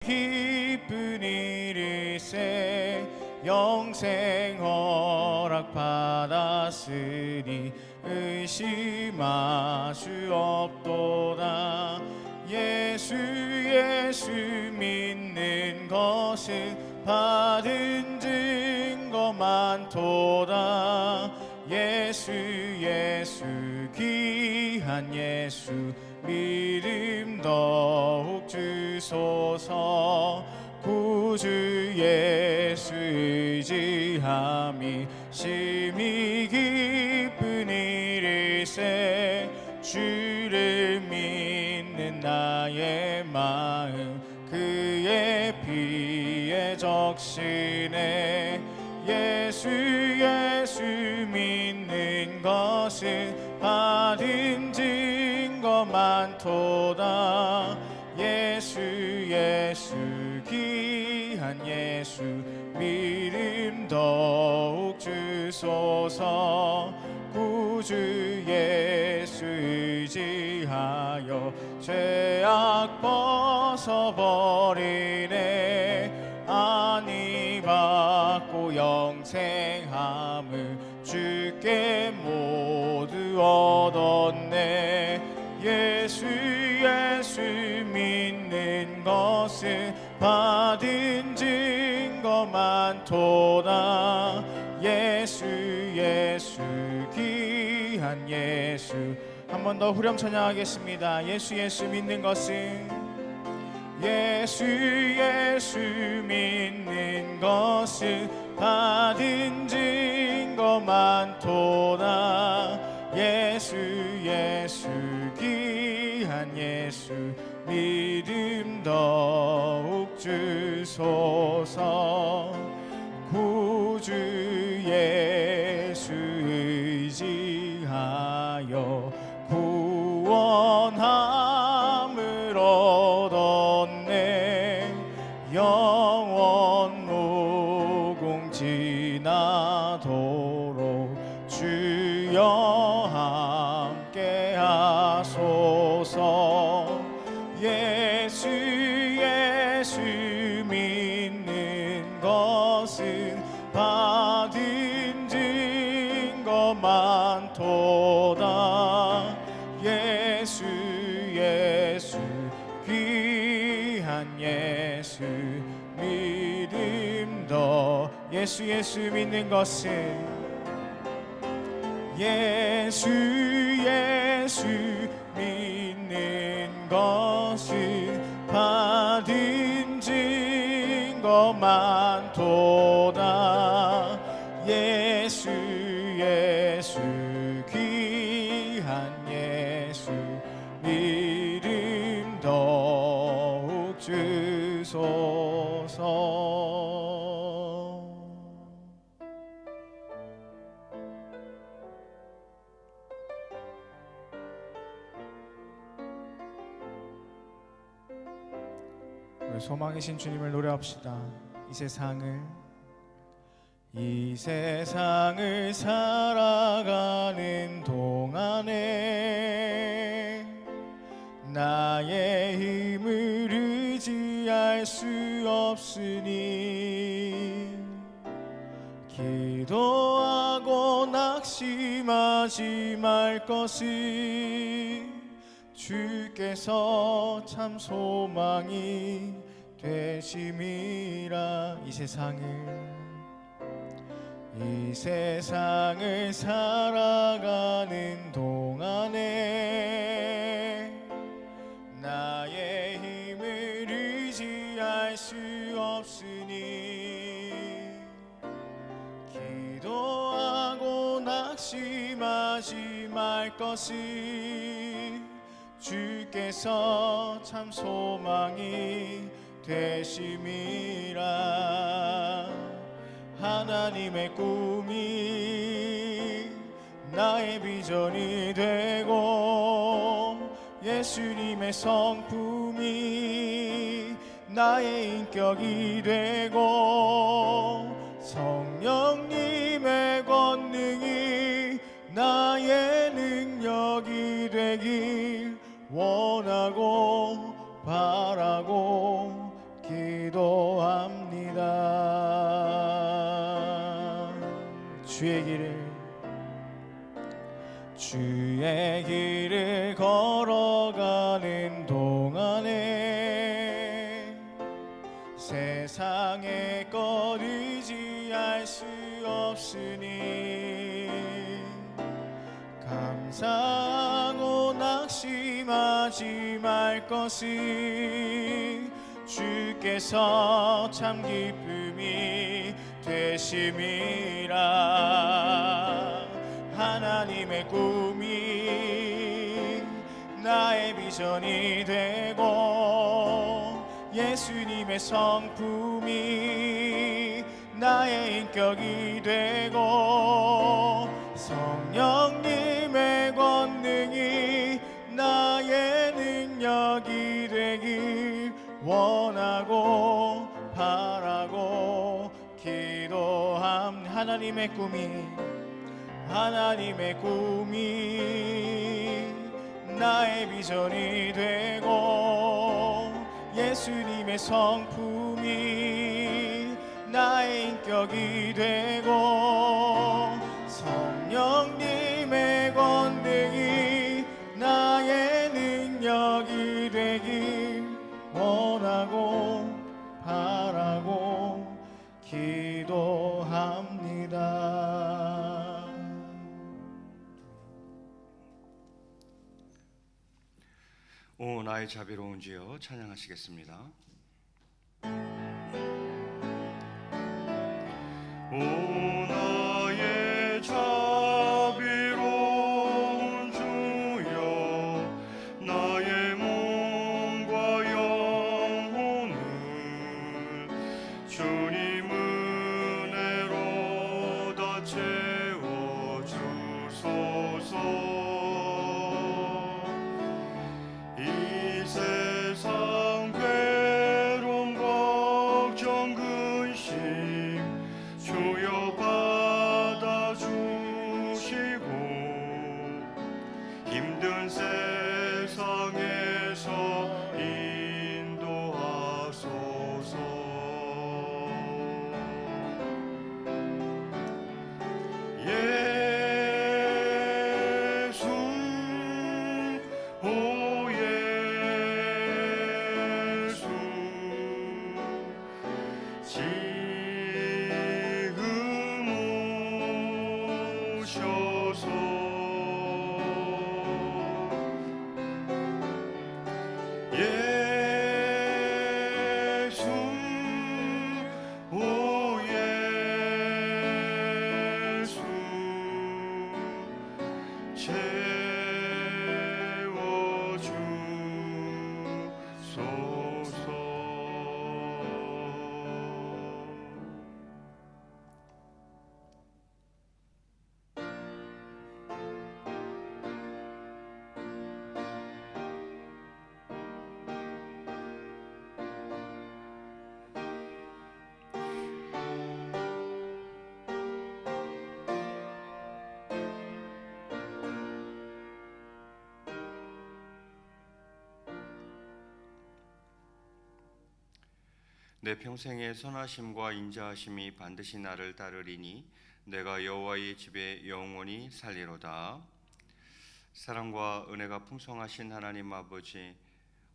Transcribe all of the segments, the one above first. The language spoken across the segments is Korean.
기쁜 일일세 영생 허락 받았으니 의심할 수 없도다. 예수 믿는 것은 받은 증거 많도다. 예수 귀한 예수 믿음 더욱 주소서. 구주 예수 의지함이 심히 기쁜 일일세 주를 믿는 나의 마음 그의 피에 적시네. 예수 믿는 것은 받은 증거 많도다. 예수 귀한 예수 믿음 더욱 주소서. 구주 예수 의지하여 죄악 벗어버리네. 안위 받고 영생함을 주께 모두 얻었네. 예수 믿는 것은 받은 증거 많도다. 예수 귀한 예수. 한 번 더 후렴 찬양하겠습니다. 예수 믿는 것은 예수 믿는 것은 받은 증거 많도다. 예수 귀한 예수 믿음 더욱 주소서. 구주 예수 의지하여 구원함을 얻었네. 영원 무궁지나도록 주여 함께 하소서. 예수 믿는 것은 받은 증거 많도다. 예수 귀한 예수 믿음 더. 예수 믿는 것은 예수 믿는 것은 받은 증거 많도다. 예수 귀한 예수 믿음 더욱 주소서. 소망이신 주님을 노래합시다. 이 세상을 살아가는 동안에 나의 힘을 의지할 수 없으니 기도하고 낙심하지 말 것을 주께서 참 소망이 되심이라. 이 세상을 살아가는 동안에 나의 힘을 의지할 수 없으니 기도하고 낙심하지 말 것을 주께서 참 소망이 되심이라. 하나님의 꿈이 나의 비전이 되고 예수님의 성품이 나의 인격이 되고 성령님의 권능이 나의 능력이 되길 원하고 바라고 주의 길을 걸어가는 동안에 세상의 것 의지할 수 없으니 감사하고 낙심하지 말 것을 주께서 참 기쁨이 되심이라. 하나님의 꿈이 나의 비전이 되고 예수님의 성품이 나의 인격이 되고 성령님의 권능이 나의 능력이 되길 원하고 바라고 기도함. 하나님의 꿈이 나의 비전이 되고 예수님의 성품이 나의 인격이 되고 성령님의 권능이 나의 능력이 되길 원하고 바라고 기도합니다. 오 나의 자비로운 주여 찬양하시겠습니다. 오 나의 자비로운 주여 나의 몸과 영혼을 주님 은혜로 다 채워주소서. 이 세상 괴로움 걱정 근심 주여 받아주시고 힘든 세상에서 인도하소서. 예수 오 예수 지금 오셔서 예수 오 예수 채워주소서. 내 평생의 선하심과 인자하심이 반드시 나를 따르리니 내가 여호와의 집에 영원히 살리로다. 사랑과 은혜가 풍성하신 하나님 아버지,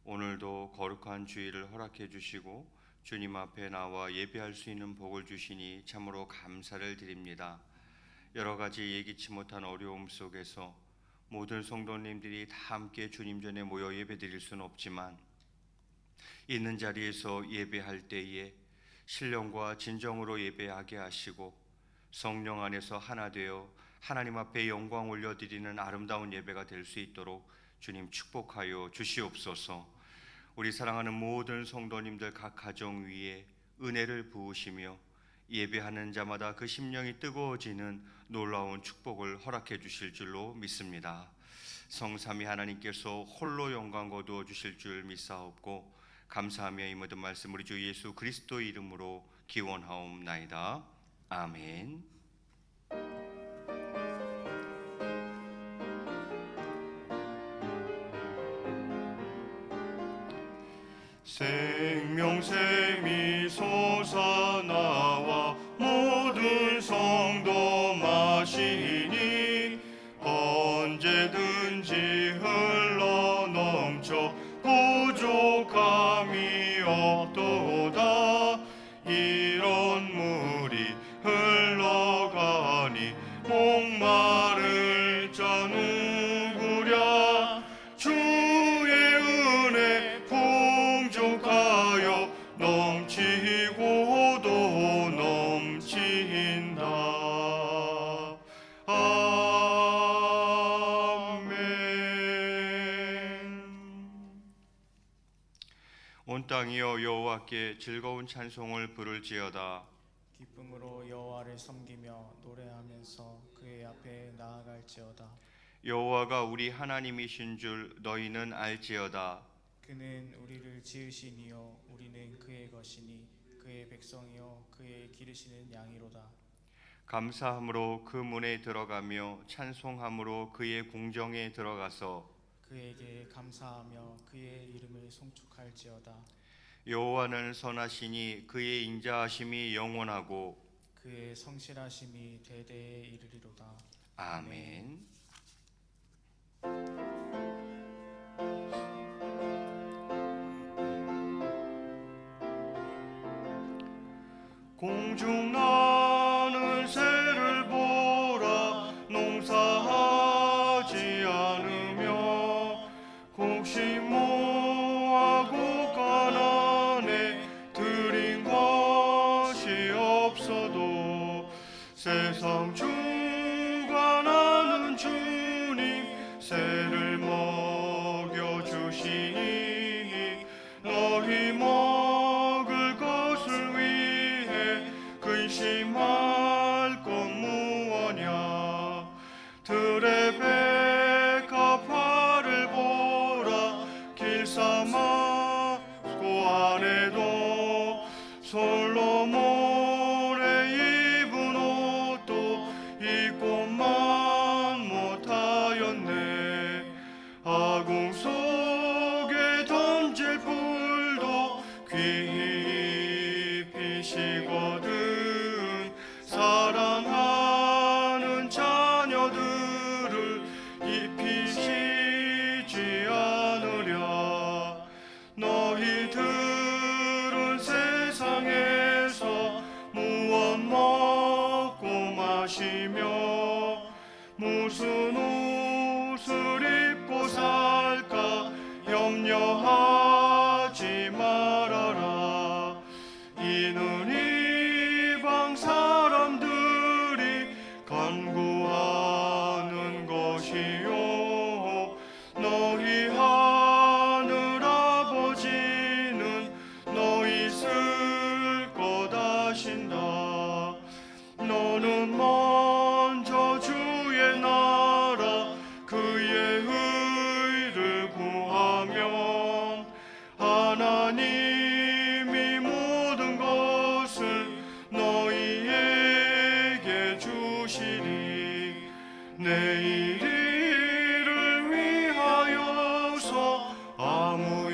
오늘도 거룩한 주일을 허락해 주시고 주님 앞에 나와 예배할 수 있는 복을 주시니 참으로 감사를 드립니다. 여러 가지 예기치 못한 어려움 속에서 모든 성도님들이 다 함께 주님 전에 모여 예배드릴 수는 없지만 있는 자리에서 예배할 때에 신령과 진정으로 예배하게 하시고 성령 안에서 하나 되어 하나님 앞에 영광 올려드리는 아름다운 예배가 될 수 있도록 주님 축복하여 주시옵소서. 우리 사랑하는 모든 성도님들 각 가정 위에 은혜를 부으시며 예배하는 자마다 그 심령이 뜨거워지는 놀라운 축복을 허락해 주실 줄로 믿습니다. 성삼위 하나님께서 홀로 영광 거두어 주실 줄 믿사옵고 감사하며 이 모든 말씀 우리 주 예수 그리스도의 이름으로 기원하옵나이다. 아멘. 생명샘이 솟아나와 모든 성도 없도다. 이런 물이 흘러가니 목마를 자 누구랴. 주의 은혜 풍족하여 넘치고도 넘친다. 아멘. 온 땅이여 여호와께 즐거운 찬송을 부를지어다. 기쁨으로 여호와를 섬기며 노래하면서 그의 앞에 나아갈지어다. 여호와가 우리 하나님이신 줄 너희는 알지어다. 그는 우리를 지으신 이요 우리는 그의 것이니 그의 백성이요 그의 기르시는 양이로다. 감사함으로 그 문에 들어가며 찬송함으로 그의 궁정에 들어가서 그에게 감사하며 그의 이름을 송축할지어다. 여호와는 선하시니 그의 인자하심이 영원하고 그의 성실하심이 대대에 이르리로다. 아멘. 공중 나는 새를 보라. 농사하지 않으며 곡식모하고 가난에 들인 것이 없어도 세상 주관하는 주님 새를 먹여주시니 너희 먹을 것을 위해 근심할 것 무엇냐. 들의 백합화를 보라. 길사막고 안에도 솔로몬의 입은 옷도 입고만 못하였네. 아궁 속에 던질 불도 깊이 시거든. 사랑하는 자녀들을 입히시지 않으랴. 너희들은 세상에서 무엇 먹고 마시며 무슨 옷을 입고 살까 염려하지 말아라. 이는 이방 사람들이 간구하는 것이요 너희 하늘 아버지는 너희 쓸 것 아신다. 너는 먼저 주의 나라 그의 의를 구하면 하나님이 모든 것을 너희에게 주시리. 내일 일을 위하여서 아무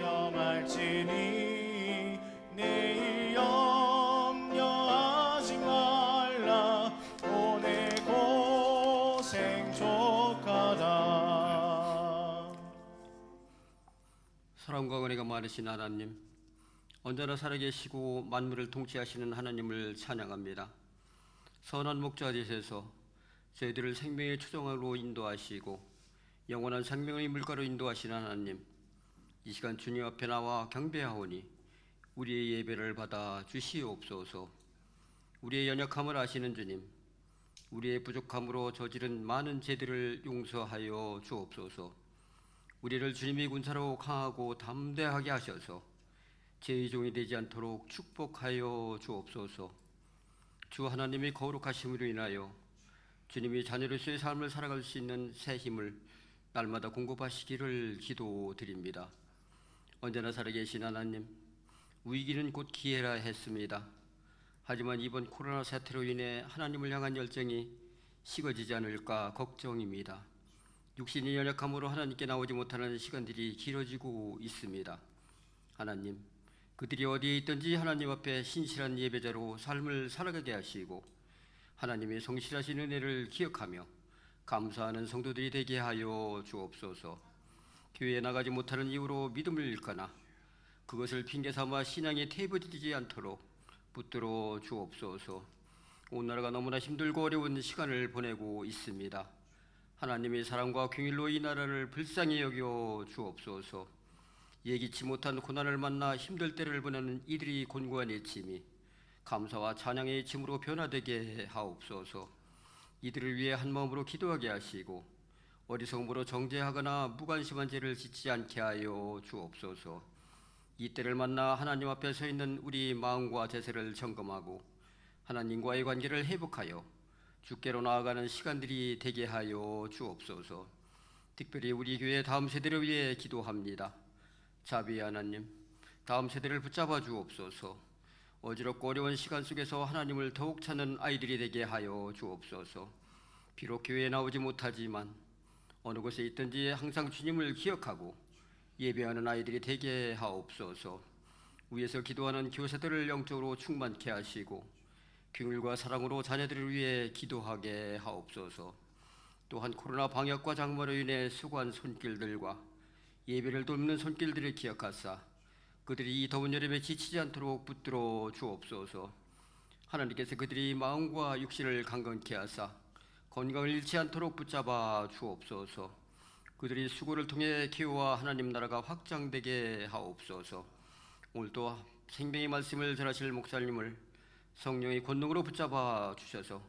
염려말지니 내일 염려하지 말라. 오늘 고생 족하다. 사랑과 은혜가 많으신 하나님, 언제나 살아계시고 만물을 통치하시는 하나님을 찬양합니다. 선한 목자 되셔서 저희들을 생명의 초정으로 인도하시고 영원한 생명의 물가로 인도하시는 하나님, 이 시간 주님 앞에 나와 경배하오니 우리의 예배를 받아 주시옵소서. 우리의 연약함을 아시는 주님, 우리의 부족함으로 저지른 많은 죄들을 용서하여 주옵소서. 우리를 주님의 군사로 강하고 담대하게 하셔서 죄의 종이 되지 않도록 축복하여 주옵소서. 주 하나님의 거룩하심으로 인하여 주님이 자녀로서의 삶을 살아갈 수 있는 새 힘을 날마다 공급하시기를 기도드립니다. 언제나 살아계신 하나님, 위기는 곧 기회라 했습니다. 하지만 이번 코로나 사태로 인해 하나님을 향한 열정이 식어지지 않을까 걱정입니다. 육신이 연약함으로 하나님께 나오지 못하는 시간들이 길어지고 있습니다. 하나님, 그들이 어디에 있든지 하나님 앞에 신실한 예배자로 삶을 살아가게 하시고 하나님의 성실하신 은혜를 기억하며 감사하는 성도들이 되게 하여 주옵소서. 교회에 나가지 못하는 이유로 믿음을 잃거나 그것을 핑계 삼아 신앙이 퇴보되지 않도록 붙들어 주옵소서. 온 나라가 너무나 힘들고 어려운 시간을 보내고 있습니다. 하나님의 사랑과 긍휼로 이 나라를 불쌍히 여겨 주옵소서. 예기치 못한 고난을 만나 힘들 때를 보내는 이들이 곤고한 애침이 감사와 찬양의 애침으로 변화되게 하옵소서. 이들을 위해 한 마음으로 기도하게 하시고 어리석음으로 정죄하거나 무관심한 죄를 짓지 않게 하여 주옵소서. 이때를 만나 하나님 앞에 서 있는 우리 마음과 제세를 점검하고 하나님과의 관계를 회복하여 주께로 나아가는 시간들이 되게 하여 주옵소서. 특별히 우리 교회 다음 세대를 위해 기도합니다. 자비의 하나님, 다음 세대를 붙잡아 주옵소서. 어지럽고 어려운 시간 속에서 하나님을 더욱 찾는 아이들이 되게 하여 주옵소서. 비록 교회에 나오지 못하지만 어느 곳에 있든지 항상 주님을 기억하고 예배하는 아이들이 되게 하옵소서. 위에서 기도하는 교사들을 영적으로 충만케 하시고 긍휼과 사랑으로 자녀들을 위해 기도하게 하옵소서. 또한 코로나 방역과 장마로 인해 수고한 손길들과 예배를 돕는 손길들을 기억하사 그들이 이 더운 여름에 지치지 않도록 붙들어 주옵소서. 하나님께서 그들이 마음과 육신을 강건케 하사 건강을 잃지 않도록 붙잡아 주옵소서. 그들이 수고를 통해 기호와 하나님 나라가 확장되게 하옵소서. 오늘도 생명의 말씀을 전하실 목사님을 성령의 권능으로 붙잡아 주셔서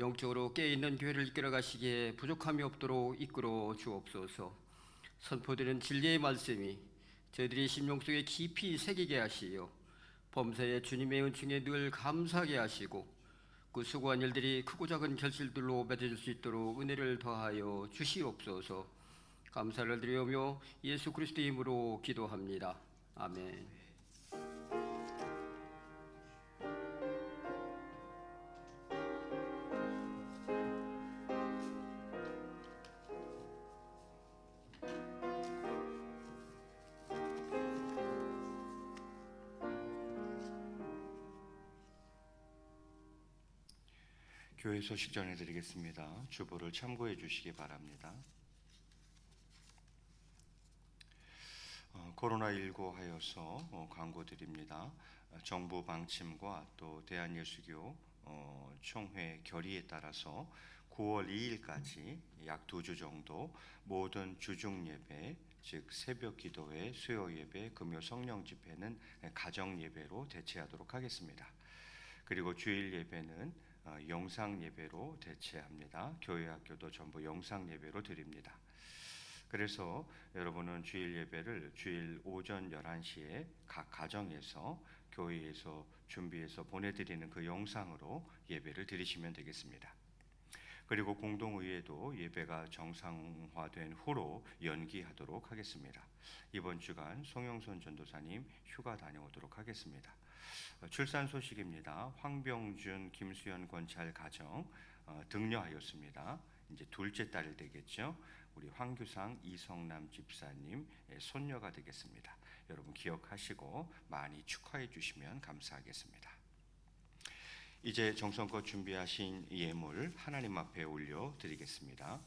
영적으로 깨어있는 교회를 이끌어 가시기에 부족함이 없도록 이끌어 주옵소서. 선포되는 진리의 말씀이 저희들이 심령 속에 깊이 새기게 하시어 범사에 주님의 은총에 늘 감사하게 하시고 그 수고한 일들이 크고 작은 결실들로 맺어질 수 있도록 은혜를 더하여 주시옵소서. 감사를 드리오며 예수 그리스도의 이름으로 기도합니다. 아멘. 교회 소식 전해드리겠습니다. 주보를 참고해 주시기 바랍니다. 코로나19 하여서 광고드립니다. 정부 방침과 또 대한예수교 총회 결의에 따라서 9월 2일까지 약 2주 정도 모든 주중 예배, 즉 새벽 기도회, 수요 예배, 금요 성령 집회는 가정 예배로 대체하도록 하겠습니다. 그리고 주일 예배는 영상 예배로 대체합니다. 교회 학교도 전부 영상 예배로 드립니다. 그래서 여러분은 주일 예배를 주일 오전 11시에 각 가정에서 교회에서 준비해서 보내드리는 그 영상으로 예배를 드리시면 되겠습니다. 그리고 공동의회도 예배가 정상화된 후로 연기하도록 하겠습니다. 이번 주간 송영선 전도사님 휴가 다녀오도록 하겠습니다. 출산 소식입니다. 황병준, 김수연 권찰 가정 등려하였습니다. 이제 둘째 딸이 되겠죠. 우리 황규상 이성남 집사님 손녀가 되겠습니다. 여러분 기억하시고 많이 축하해 주시면 감사하겠습니다. 이제 정성껏 준비하신 예물 하나님 앞에 올려 드리겠습니다.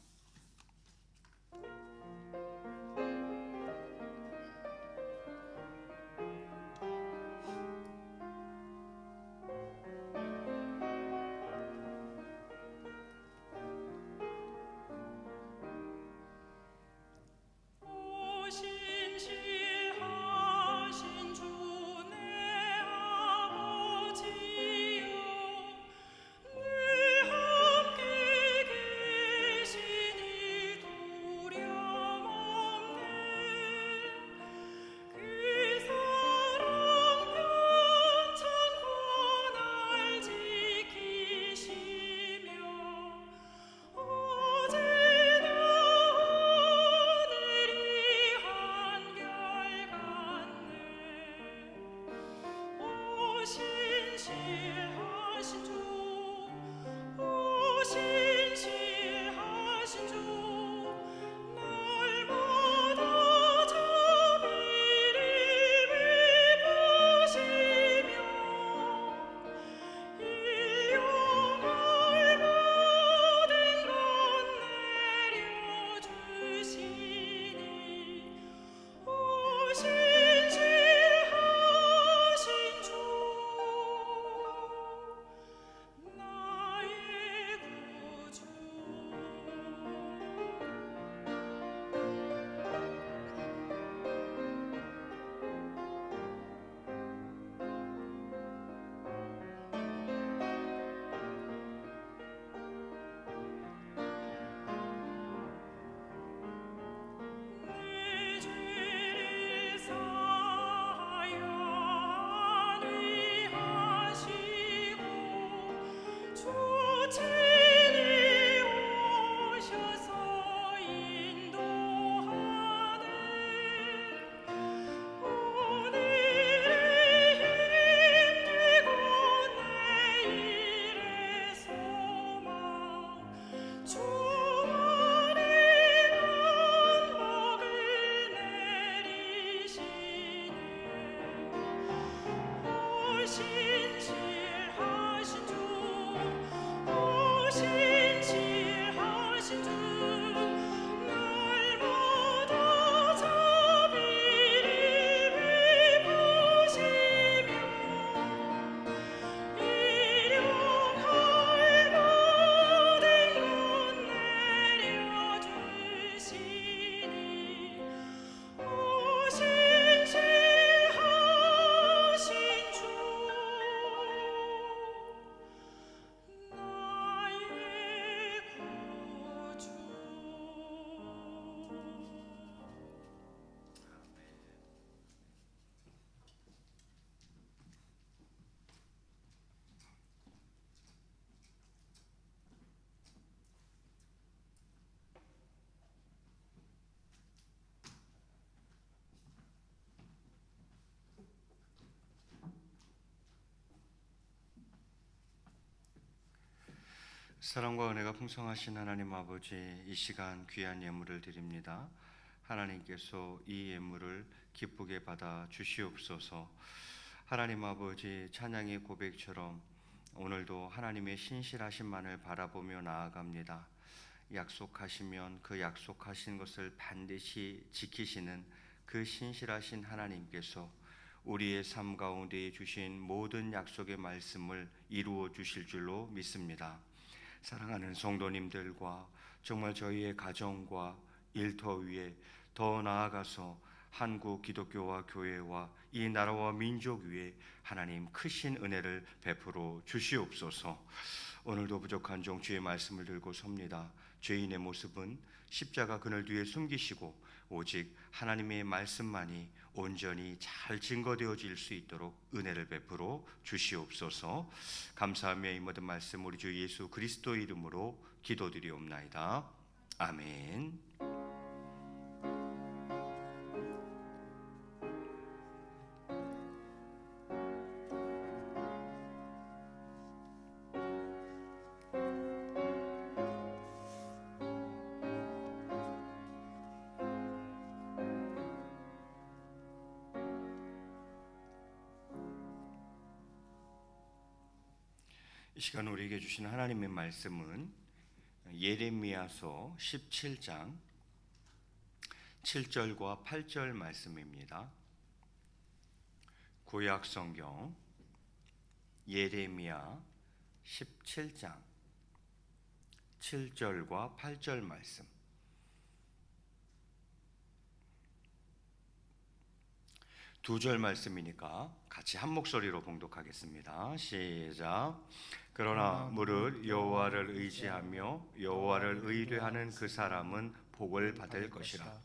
사랑과 은혜가 풍성하신 하나님 아버지, 이 시간 귀한 예물을 드립니다. 하나님께서 이 예물을 기쁘게 받아 주시옵소서. 하나님 아버지, 찬양의 고백처럼 오늘도 하나님의 신실하심만을 바라보며 나아갑니다. 약속하시면 그 약속하신 것을 반드시 지키시는 그 신실하신 하나님께서 우리의 삶 가운데 주신 모든 약속의 말씀을 이루어 주실 줄로 믿습니다. 사랑하는 성도님들과 정말 저희의 가정과 일터 위에 더 나아가서 한국 기독교와 교회와 이 나라와 민족 위에 하나님 크신 은혜를 베풀어 주시옵소서. 오늘도 부족한 종 주의 말씀을 들고 섭니다. 죄인의 모습은 십자가 그늘 뒤에 숨기시고 오직 하나님의 말씀만이 온전히 잘 증거되어질 수 있도록 은혜를 베풀어 주시옵소서. 감사하며 이 모든 말씀 우리 주 예수 그리스도 이름으로 기도드리옵나이다. 아멘. 이 시간 우리에게 주신 하나님의 말씀은 예레미야서 17장 7절과 8절 말씀입니다. 구약 성경 예레미야 17장 7절과 8절 말씀. 두 절 말씀이니까 같이 한 목소리로 봉독하겠습니다. 시작. 그러나 무릇 여호와를 의지하며 여호와를 의뢰하는 그 사람은 복을 받을 것이라.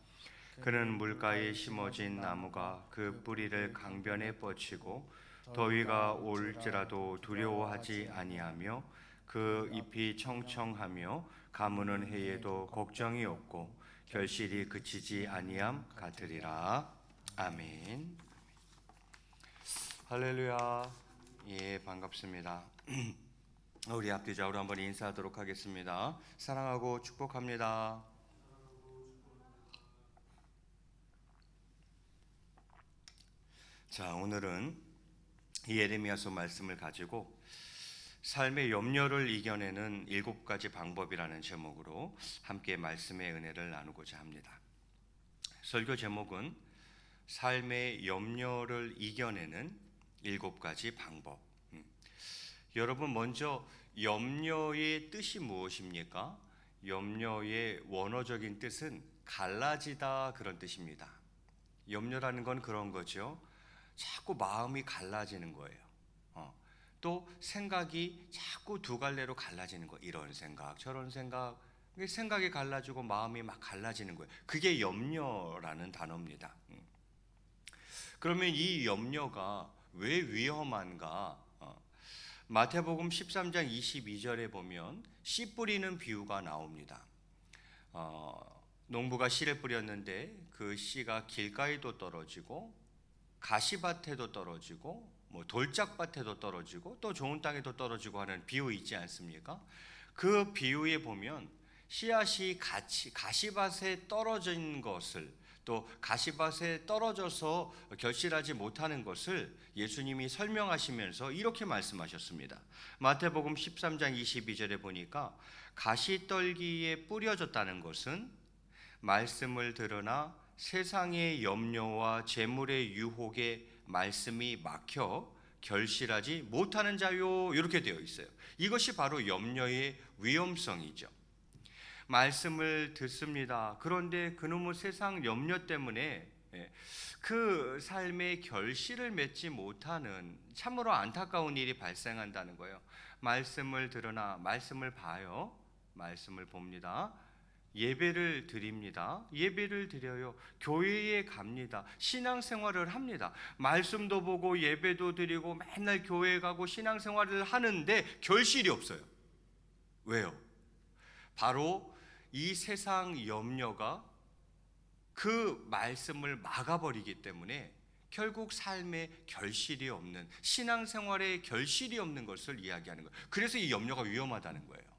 그는 물가에 심어진 나무가 그 뿌리를 강변에 뻗치고 더위가 올지라도 두려워하지 아니하며 그 잎이 청청하며 가무는 해에도 걱정이 없고 결실이 그치지 아니함 같으리라. 아멘. 할렐루야. 예, 반갑습니다. 우리 앞뒤 좌우로 한번 인사하도록 하겠습니다. 사랑하고 축복합니다. 자, 오늘은 예레미야서 말씀을 가지고 삶의 염려를 이겨내는 7가지 방법이라는 제목으로 함께 말씀의 은혜를 나누고자 합니다. 설교 제목은 삶의 염려를 이겨내는 7가지 방법. 여러분, 먼저 염려의 뜻이 무엇입니까? 염려의 원어적인 뜻은 갈라지다, 그런 뜻입니다. 염려라는 건 그런 거죠. 자꾸 마음이 갈라지는 거예요. 또 생각이 자꾸 두 갈래로 갈라지는 거. 이런 생각, 저런 생각. 생각이 갈라지고 마음이 막 갈라지는 거예요. 그게 염려라는 단어입니다. 그러면 이 염려가 왜 위험한가? 마태복음 13장 22절에 보면 씨 뿌리는 비유가 나옵니다. 농부가 씨를 뿌렸는데 그 씨가 길가에도 떨어지고 가시밭에도 떨어지고 뭐 돌짝밭에도 떨어지고 또 좋은 땅에도 떨어지고 하는 비유 있지 않습니까? 그 비유에 보면 씨앗이 가시밭에 떨어진 것을 또 가시밭에 떨어져서 결실하지 못하는 것을 예수님이 설명하시면서 이렇게 말씀하셨습니다. 마태복음 13장 22절에 보니까 가시떨기에 뿌려졌다는 것은 말씀을 들으나 세상의 염려와 재물의 유혹에 말씀이 막혀 결실하지 못하는 자요, 이렇게 되어 있어요. 이것이 바로 염려의 위험성이죠. 말씀을 듣습니다. 그런데 그놈의 세상 염려 때문에 그 삶의 결실을 맺지 못하는 참으로 안타까운 일이 발생한다는 거예요. 말씀을 들으나 말씀을 봐요. 말씀을 봅니다. 예배를 드립니다. 예배를 드려요. 교회에 갑니다. 신앙생활을 합니다. 말씀도 보고 예배도 드리고 맨날 교회에 가고 신앙생활을 하는데 결실이 없어요. 왜요? 바로 이 세상 염려가 그 말씀을 막아버리기 때문에 결국 삶에 결실이 없는, 신앙생활에 결실이 없는 것을 이야기하는 거예요. 그래서 이 염려가 위험하다는 거예요.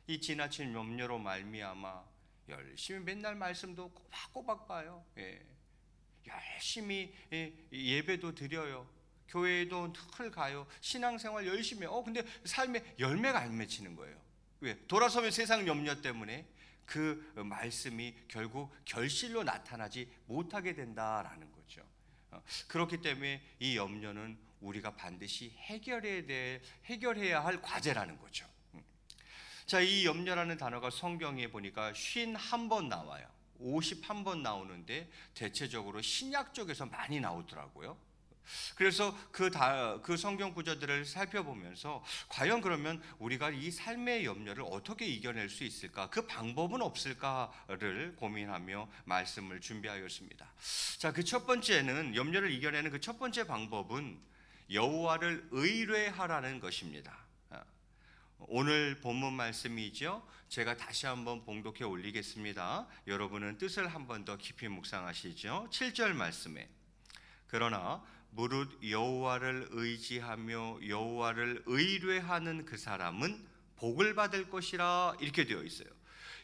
이 지나친 염려로 말미암아 열심히 맨날 말씀도 꼬박꼬박 봐요. 열심히 예배도 드려요. 교회도 늘 가요. 신앙생활 열심히 해요. 근데 삶에 열매가 안 맺히는 거예요. 왜? 돌아서면 세상 염려 때문에 그 말씀이 결국 결실로 나타나지 못하게 된다라는 거죠. 그렇기 때문에 이 염려는 우리가 반드시 해결해야 할 과제라는 거죠. 자, 이 염려라는 단어가 성경에 보니까 51번 나와요. 51번 나오는데 대체적으로 신약 쪽에서 많이 나오더라고요. 그래서 그 성경 구절들을 살펴보면서 과연 그러면 우리가 이 삶의 염려를 어떻게 이겨낼 수 있을까, 그 방법은 없을까를 고민하며 말씀을 준비하였습니다. 자, 그 첫 번째는, 염려를 이겨내는 그 첫 번째 방법은 여호와를 의뢰하라는 것입니다. 오늘 본문 말씀이죠. 제가 다시 한번 봉독해 올리겠습니다. 여러분은 뜻을 한 번 더 깊이 묵상하시죠. 7절 말씀에 그러나 무릇 여호와를 의지하며 여호와를 의뢰하는 그 사람은 복을 받을 것이라, 이렇게 되어 있어요.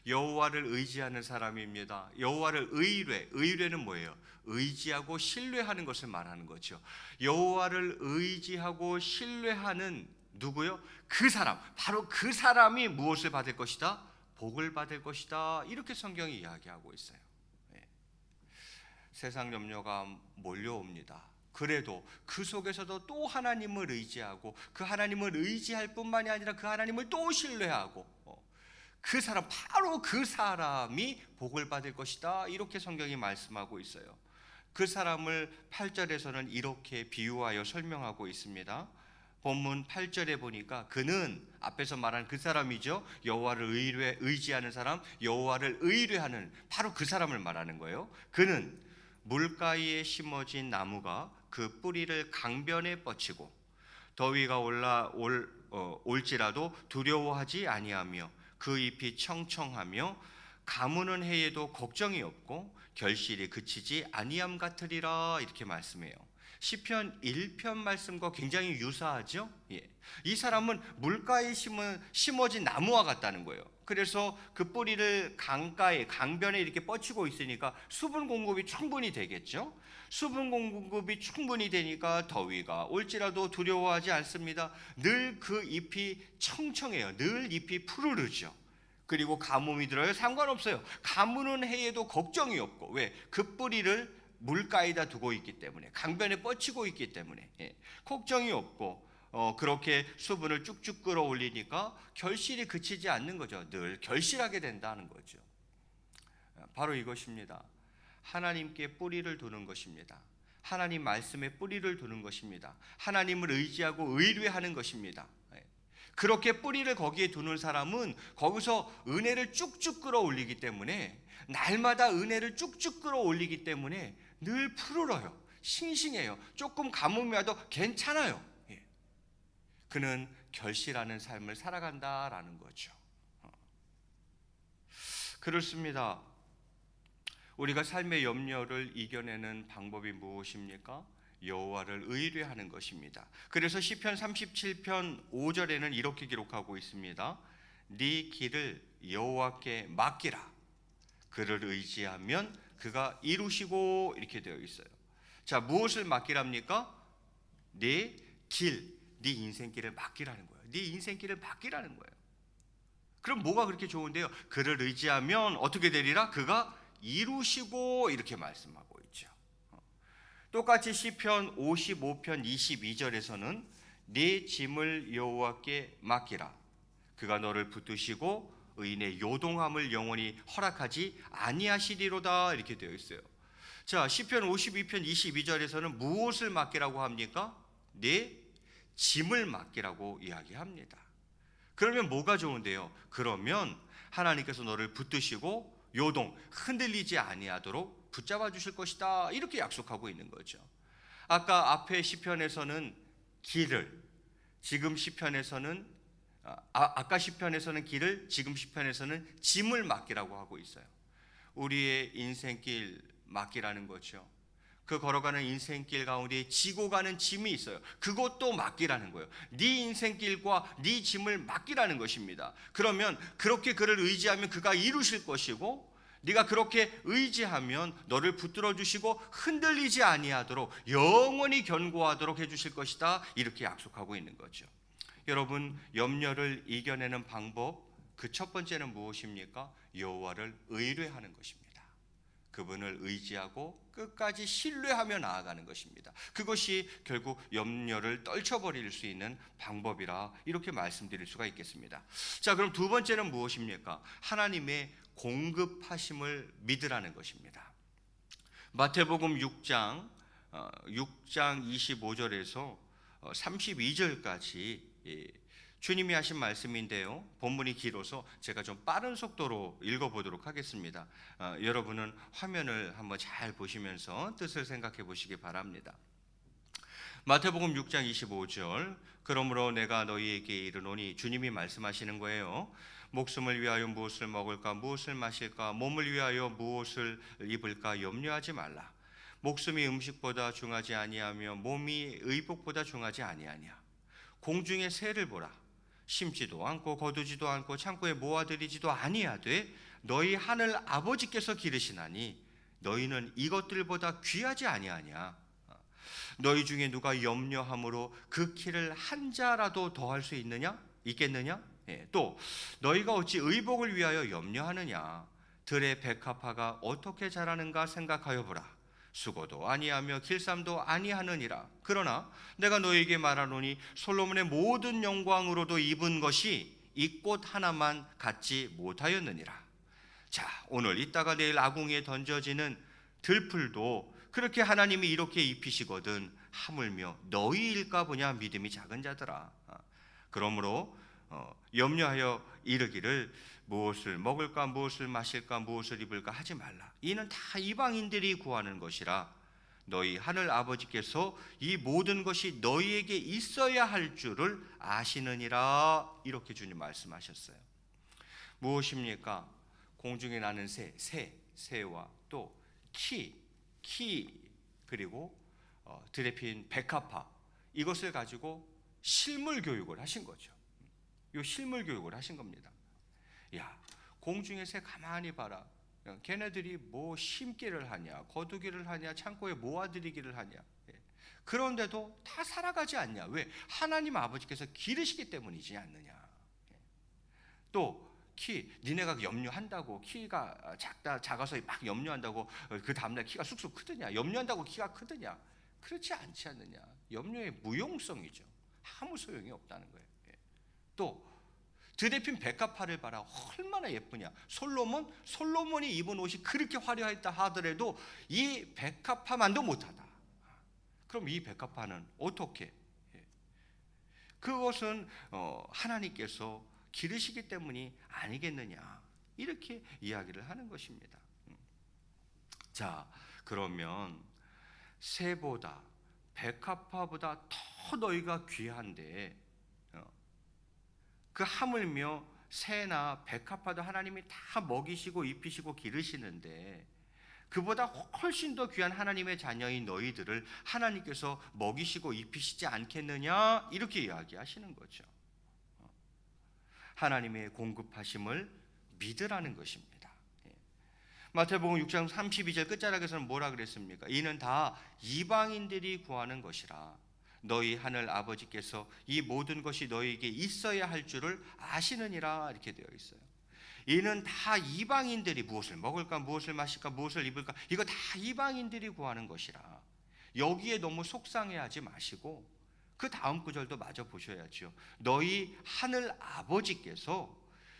여호와를 의지하는 사람입니다. 여호와를 의뢰는 뭐예요? 의지하고 신뢰하는 것을 말하는 거죠. 여호와를 의지하고 신뢰하는 누구요? 그 사람, 바로 그 사람이 무엇을 받을 것이다? 복을 받을 것이다. 이렇게 성경이 이야기하고 있어요. 세상 염려가 몰려옵니다. 그래도 그 속에서도 또 하나님을 의지하고 그 하나님을 의지할 뿐만이 아니라 그 하나님을 또 신뢰하고 그 사람, 바로 그 사람이 복을 받을 것이다. 이렇게 성경이 말씀하고 있어요. 그 사람을 8절에서는 이렇게 비유하여 설명하고 있습니다. 본문 8절에 보니까 그는, 앞에서 말한 그 사람이죠. 여호와를 의지하는 사람, 여호와를 의뢰하는 바로 그 사람을 말하는 거예요. 그는 물가에 심어진 나무가 그 뿌리를 강변에 뻗치고 더위가 올지라도 두려워하지 아니하며 그 잎이 청청하며 가무는 해에도 걱정이 없고 결실이 그치지 아니함 같으리라, 이렇게 말씀해요. 시편 1편 말씀과 굉장히 유사하죠. 이 사람은 물가에 심어진 나무와 같다는 거예요. 그래서 그 뿌리를 강변에 이렇게 뻗치고 있으니까 수분 공급이 충분히 되겠죠. 수분 공급이 충분히 되니까 더위가 올지라도 두려워하지 않습니다. 늘 그 잎이 청청해요. 늘 잎이 푸르르죠. 그리고 가뭄이 들어요. 상관없어요. 가무는 해에도 걱정이 없고, 왜? 그 뿌리를 물가에다 두고 있기 때문에, 강변에 뻗치고 있기 때문에 걱정이 없고, 그렇게 수분을 쭉쭉 끌어올리니까 결실이 그치지 않는 거죠. 늘 결실하게 된다는 거죠. 바로 이것입니다. 하나님께 뿌리를 두는 것입니다. 하나님 말씀에 뿌리를 두는 것입니다. 하나님을 의지하고 의뢰하는 것입니다. 그렇게 뿌리를 거기에 두는 사람은 거기서 은혜를 쭉쭉 끌어올리기 때문에, 날마다 은혜를 쭉쭉 끌어올리기 때문에 늘 푸르러요. 싱싱해요. 조금 가뭄이 와도 괜찮아요. 그는 결실하는 삶을 살아간다라는 거죠. 그렇습니다. 우리가 삶의 염려를 이겨내는 방법이 무엇입니까? 여호와를 의뢰하는 것입니다. 그래서 시편 37편 5절에는 이렇게 기록하고 있습니다. 네 길을 여호와께 맡기라. 그를 의지하면 그가 이루시고 이렇게 되어 있어요. 자, 무엇을 맡기랍니까? 네 길, 네 인생길을 맡기라는 거예요. 네 인생길을 맡기라는 거예요. 그럼 뭐가 그렇게 좋은데요? 그를 의지하면 어떻게 되리라? 그가 이루시고 이렇게 말씀하고 있죠. 똑같이 시편 55편 22절에서는 네 짐을 여호와께 맡기라. 그가 너를 붙드시고 의인의 요동함을 영원히 허락하지 아니하시리로다 이렇게 되어 있어요. 자, 시편 52편 22절에서는 무엇을 맡기라고 합니까? 네 짐을 맡기라고 이야기합니다. 그러면 뭐가 좋은데요? 그러면 하나님께서 너를 붙드시고 요동, 흔들리지 아니하도록 붙잡아 주실 것이다 이렇게 약속하고 있는 거죠. 아까 앞에 시편에서는 길을, 지금 시편에서는 아까 시편에서는 길을, 지금 시편에서는 짐을 맡기라고 하고 있어요. 우리의 인생길 맡기라는 거죠. 그 걸어가는 인생길 가운데 지고 가는 짐이 있어요. 그것도 맡기라는 거예요. 네 인생길과 네 짐을 맡기라는 것입니다. 그러면 그렇게 그를 의지하면 그가 이루실 것이고, 네가 그렇게 의지하면 너를 붙들어 주시고 흔들리지 아니하도록 영원히 견고하도록 해주실 것이다 이렇게 약속하고 있는 거죠. 여러분, 염려를 이겨내는 방법, 그 첫 번째는 무엇입니까? 여호와를 의뢰하는 것입니다. 그분을 의지하고 끝까지 신뢰하며 나아가는 것입니다. 그것이 결국 염려를 떨쳐버릴 수 있는 방법이라 이렇게 말씀드릴 수가 있겠습니다. 자, 그럼 두 번째는 무엇입니까? 하나님의 공급하심을 믿으라는 것입니다. 마태복음 6장 25절에서 32절까지 주님이 하신 말씀인데요, 본문이 길어서 제가 좀 빠른 속도로 읽어보도록 하겠습니다. 여러분은 화면을 한번 잘 보시면서 뜻을 생각해 보시기 바랍니다. 마태복음 6장 25절, 그러므로 내가 너희에게 이르노니, 주님이 말씀하시는 거예요. 목숨을 위하여 무엇을 먹을까, 무엇을 마실까, 몸을 위하여 무엇을 입을까 염려하지 말라. 목숨이 음식보다 중하지 아니하며 몸이 의복보다 중하지 아니하냐. 공중의 새를 보라. 심지도 않고 거두지도 않고 창고에 모아들이지도 아니하되 너희 하늘 아버지께서 기르시나니 너희는 이것들보다 귀하지 아니하냐. 너희 중에 누가 염려함으로 그 키를 한 자라도 더할 수 있겠느냐? 또 너희가 어찌 의복을 위하여 염려하느냐. 들의 백합화가 어떻게 자라는가 생각하여 보라. 수고도 아니하며 길쌈도 아니하느니라. 그러나 내가 너희에게 말하노니 솔로몬의 모든 영광으로도 입은 것이 이 꽃 하나만 갖지 못하였느니라. 자, 오늘 있다가 내일 아궁이에 던져지는 들풀도 그렇게 하나님이 이렇게 입히시거든 하물며 너희일까 보냐 믿음이 작은 자들아. 그러므로 염려하여 이르기를 무엇을 먹을까, 무엇을 마실까, 무엇을 입을까 하지 말라. 이는 다 이방인들이 구하는 것이라. 너희 하늘 아버지께서 이 모든 것이 너희에게 있어야 할 줄을 아시느니라. 이렇게 주님 말씀하셨어요. 무엇입니까? 공중에 나는 새와 또 키 그리고 들에 핀 백합화, 이것을 가지고 실물 교육을 하신 거죠. 이 실물 교육을 하신 겁니다. 야, 공중의 새 가만히 봐라. 걔네들이 뭐 심기를 하냐, 거두기를 하냐, 창고에 모아들이기를 하냐. 그런데도 다 살아가지 않냐. 왜? 하나님 아버지께서 기르시기 때문이지 않느냐. 또 니네가 염려한다고 키가 작아서 막 염려한다고 그 다음날 키가 쑥쑥 크느냐, 염려한다고 키가 크느냐. 그렇지 않지 않느냐. 염려의 무용성이죠. 아무 소용이 없다는 거예요. 또 들에 핀 백합화를 봐라. 얼마나 예쁘냐. 솔로몬이 입은 옷이 그렇게 화려했다 하더라도 이 백합화만도 못하다. 그럼 이 백합화는 어떻게? 그것은 하나님께서 기르시기 때문이 아니겠느냐. 이렇게 이야기를 하는 것입니다. 자, 그러면 새보다 백합화보다 더 너희가 귀한데, 그 하물며 새나 백합화도 하나님이 다 먹이시고 입히시고 기르시는데 그보다 훨씬 더 귀한 하나님의 자녀인 너희들을 하나님께서 먹이시고 입히시지 않겠느냐. 이렇게 이야기하시는 거죠. 하나님의 공급하심을 믿으라는 것입니다. 마태복음 6장 32절 끝자락에서는 뭐라 그랬습니까? 이는 다 이방인들이 구하는 것이라. 너희 하늘 아버지께서 이 모든 것이 너희에게 있어야 할 줄을 아시느니라. 이렇게 되어 있어요. 이는 다 이방인들이 무엇을 먹을까, 무엇을 마실까, 무엇을 입을까, 이거 다 이방인들이 구하는 것이라. 여기에 너무 속상해하지 마시고 그 다음 구절도 마저 보셔야죠. 너희 하늘 아버지께서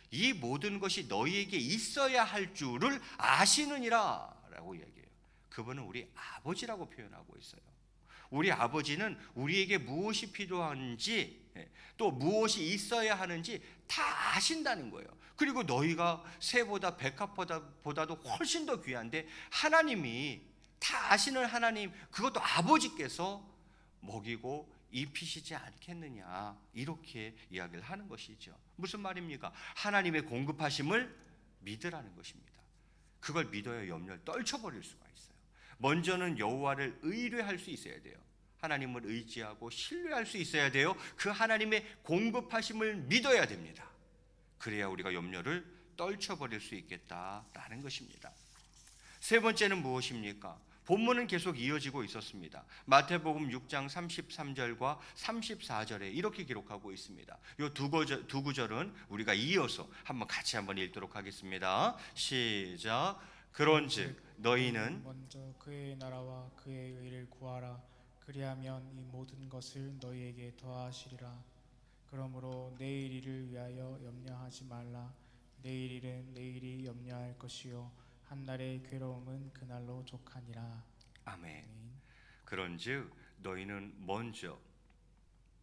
이 모든 것이 너희에게 있어야 할 줄을 아시느니라 라고 얘기해요. 그분은 우리 아버지라고 표현하고 있어요. 우리 아버지는 우리에게 무엇이 필요한지, 또 무엇이 있어야 하는지 다 아신다는 거예요. 그리고 너희가 새보다 백합보다도 훨씬 더 귀한데 하나님이 다 아시는 하나님, 그것도 아버지께서 먹이고 입히시지 않겠느냐, 이렇게 이야기를 하는 것이죠. 무슨 말입니까? 하나님의 공급하심을 믿으라는 것입니다. 그걸 믿어야 염려를 떨쳐버릴 수가 있어요. 먼저는 여호와를 의뢰할 수 있어야 돼요. 하나님을 의지하고 신뢰할 수 있어야 돼요. 그 하나님의 공급하심을 믿어야 됩니다. 그래야 우리가 염려를 떨쳐버릴 수 있겠다라는 것입니다. 세 번째는 무엇입니까? 본문은 계속 이어지고 있었습니다. 마태복음 6장 33절과 34절에 이렇게 기록하고 있습니다. 이 두 구절은 우리가 이어서 같이 읽도록 하겠습니다. 시작. 그런즉 너희는 먼저 그의 나라와 그의 의를 구하라. 그리하면 이 모든 것을 너희에게 더하시리라. 그러므로 내일 일을 위하여 염려하지 말라. 내일 일은 내일이 염려할 것이요 한 날의 괴로움은 그날로 족하니라. 아멘. 그런즉 너희는 먼저요.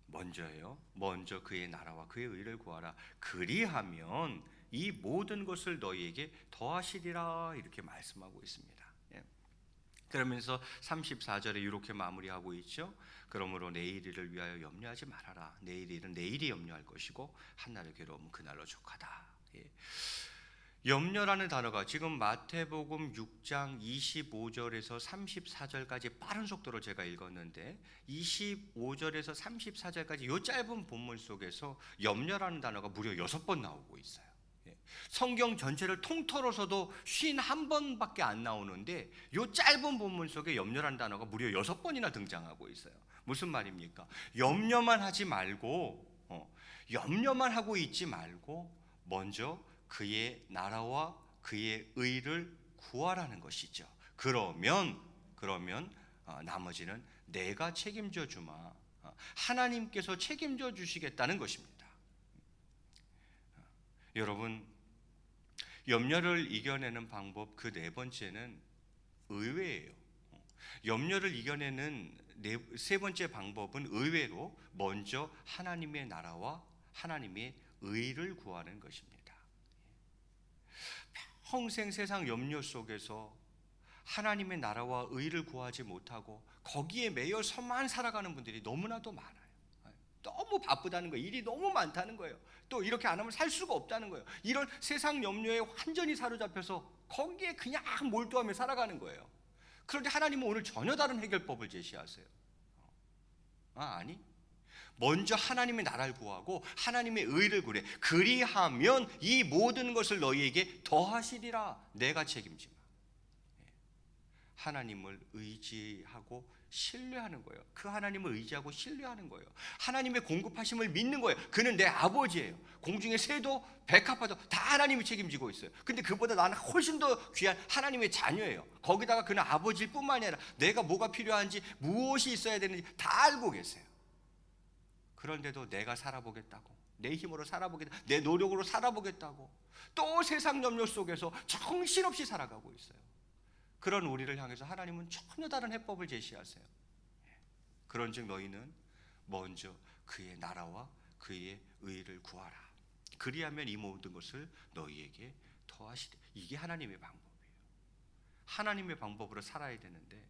먼저 그의 나라와 그의 의를 구하라. 그리하면 이 모든 것을 너희에게 더하시리라. 이렇게 말씀하고 있습니다. 그러면서 34절에 이렇게 마무리하고 있죠. 그러므로 내일 일을 위하여 염려하지 말아라. 내일 일은 내일이 염려할 것이고 한날의 괴로움은 그날로 족하다. 염려라는 단어가 지금 마태복음 6장 25절에서 34절까지 빠른 속도로 제가 읽었는데 25절에서 34절까지 이 짧은 본문 속에서 염려라는 단어가 무려 6번 나오고 있어요. 성경 전체를 통틀어서도 51번밖에 안 나오는데 이 짧은 본문 속에 염려라는 단어가 무려 6번이나 등장하고 있어요. 무슨 말입니까? 염려만 하지 말고 염려만 하고 있지 말고 먼저 그의 나라와 그의 의를 구하라는 것이죠. 그러면 나머지는 내가 책임져 주마. 하나님께서 책임져 주시겠다는 것입니다. 여러분, 염려를 이겨내는 방법 그 네 번째는 의외예요. 염려를 이겨내는 세 번째 방법은 의외로 먼저 하나님의 나라와 하나님의 의를 구하는 것입니다. 평생 세상 염려 속에서 하나님의 나라와 의를 구하지 못하고 거기에 매여서만 살아가는 분들이 너무나도 많아요. 너무 바쁘다는 거예요. 일이 너무 많다는 거예요. 또 이렇게 안 하면 살 수가 없다는 거예요. 이런 세상 염려에 완전히 사로잡혀서 거기에 그냥 몰두하며 살아가는 거예요. 그런데 하나님은 오늘 전혀 다른 해결법을 제시하세요. 아니, 먼저 하나님의 나라를 구하고 하나님의 의를 구해. 그리하면 이 모든 것을 너희에게 더하시리라. 내가 책임지마. 하나님을 의지하고 신뢰하는 거예요. 그 하나님을 의지하고 신뢰하는 거예요. 하나님의 공급하심을 믿는 거예요. 그는 내 아버지예요. 공중의 새도 백합화도 다 하나님이 책임지고 있어요. 근데 그보다 나는 훨씬 더 귀한 하나님의 자녀예요. 거기다가 그는 아버지일 뿐만이 아니라 내가 뭐가 필요한지 무엇이 있어야 되는지 다 알고 계세요. 그런데도 내가 살아보겠다고, 내 힘으로 살아보겠다, 내 노력으로 살아보겠다고 또 세상 염려 속에서 정신없이 살아가고 있어요. 그런 우리를 향해서 하나님은 전혀 다른 해법을 제시하세요. 그런즉 너희는 먼저 그의 나라와 그의 의를 구하라. 그리하면 이 모든 것을 너희에게 더하시리. 이게 하나님의 방법이에요. 하나님의 방법으로 살아야 되는데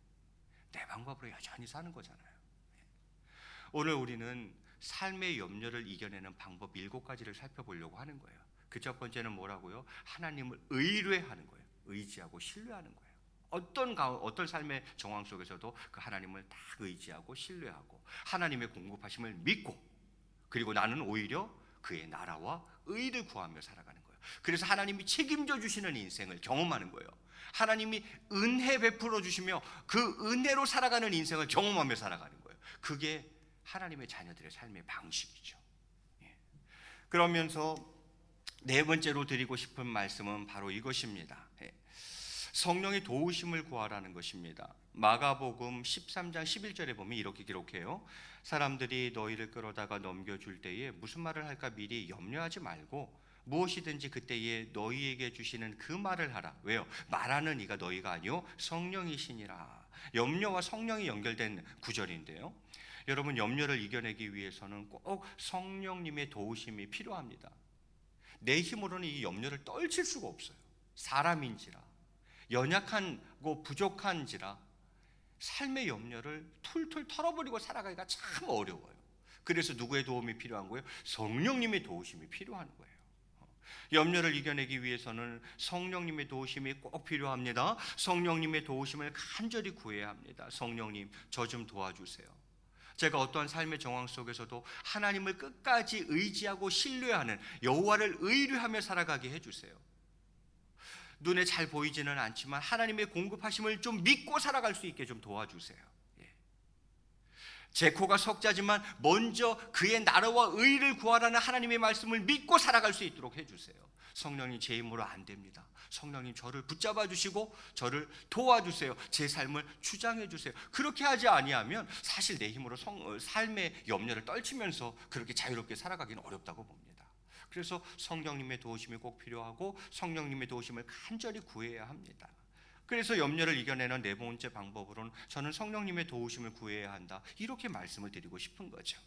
내 방법으로 여전히 사는 거잖아요. 오늘 우리는 삶의 염려를 이겨내는 방법 7가지를 살펴보려고 하는 거예요. 그 첫 번째는 뭐라고요? 하나님을 의뢰하는 거예요. 의지하고 신뢰하는 거예요. 어떤 삶의 정황 속에서도 그 하나님을 다 의지하고 신뢰하고 하나님의 공급하심을 믿고, 그리고 나는 오히려 그의 나라와 의를 구하며 살아가는 거예요. 그래서 하나님이 책임져 주시는 인생을 경험하는 거예요. 하나님이 은혜 베풀어 주시며 그 은혜로 살아가는 인생을 경험하며 살아가는 거예요. 그게 하나님의 자녀들의 삶의 방식이죠. 그러면서 네 번째로 드리고 싶은 말씀은 바로 이것입니다. 성령의 도우심을 구하라는 것입니다. 마가복음 13장 11절에 보면 이렇게 기록해요. 사람들이 너희를 끌어다가 넘겨줄 때에 무슨 말을 할까 미리 염려하지 말고 무엇이든지 그때에 너희에게 주시는 그 말을 하라. 왜요? 말하는 이가 너희가 아니요 성령이시니라. 염려와 성령이 연결된 구절인데요. 여러분, 염려를 이겨내기 위해서는 꼭 성령님의 도우심이 필요합니다. 내 힘으로는 이 염려를 떨칠 수가 없어요. 사람인지라 연약하고 부족한지라 삶의 염려를 툴툴 털어버리고 살아가기가 참 어려워요. 그래서 누구의 도움이 필요한 거예요? 성령님의 도우심이 필요한 거예요. 염려를 이겨내기 위해서는 성령님의 도우심이 꼭 필요합니다. 성령님의 도우심을 간절히 구해야 합니다. 성령님, 저 좀 도와주세요. 제가 어떠한 삶의 정황 속에서도 하나님을 끝까지 의지하고 신뢰하는, 여호와를 의뢰하며 살아가게 해주세요. 눈에 잘 보이지는 않지만 하나님의 공급하심을 좀 믿고 살아갈 수 있게 좀 도와주세요. 제 코가 석자지만 먼저 그의 나라와 의를 구하라는 하나님의 말씀을 믿고 살아갈 수 있도록 해주세요. 성령님, 제 힘으로 안 됩니다. 성령님, 저를 붙잡아 주시고 저를 도와주세요. 제 삶을 주장해 주세요. 그렇게 하지 아니하면 사실 내 힘으로 삶의 염려를 떨치면서 그렇게 자유롭게 살아가기는 어렵다고 봅니다. 그래서 성령님의 도우심이 꼭 필요하고 성령님의 도우심을 간절히 구해야 합니다. 그래서 염려를 이겨내는 네 번째 방법으로는 저는 성령님의 도우심을 구해야 한다, 이렇게 말씀을 드리고 싶은 거죠.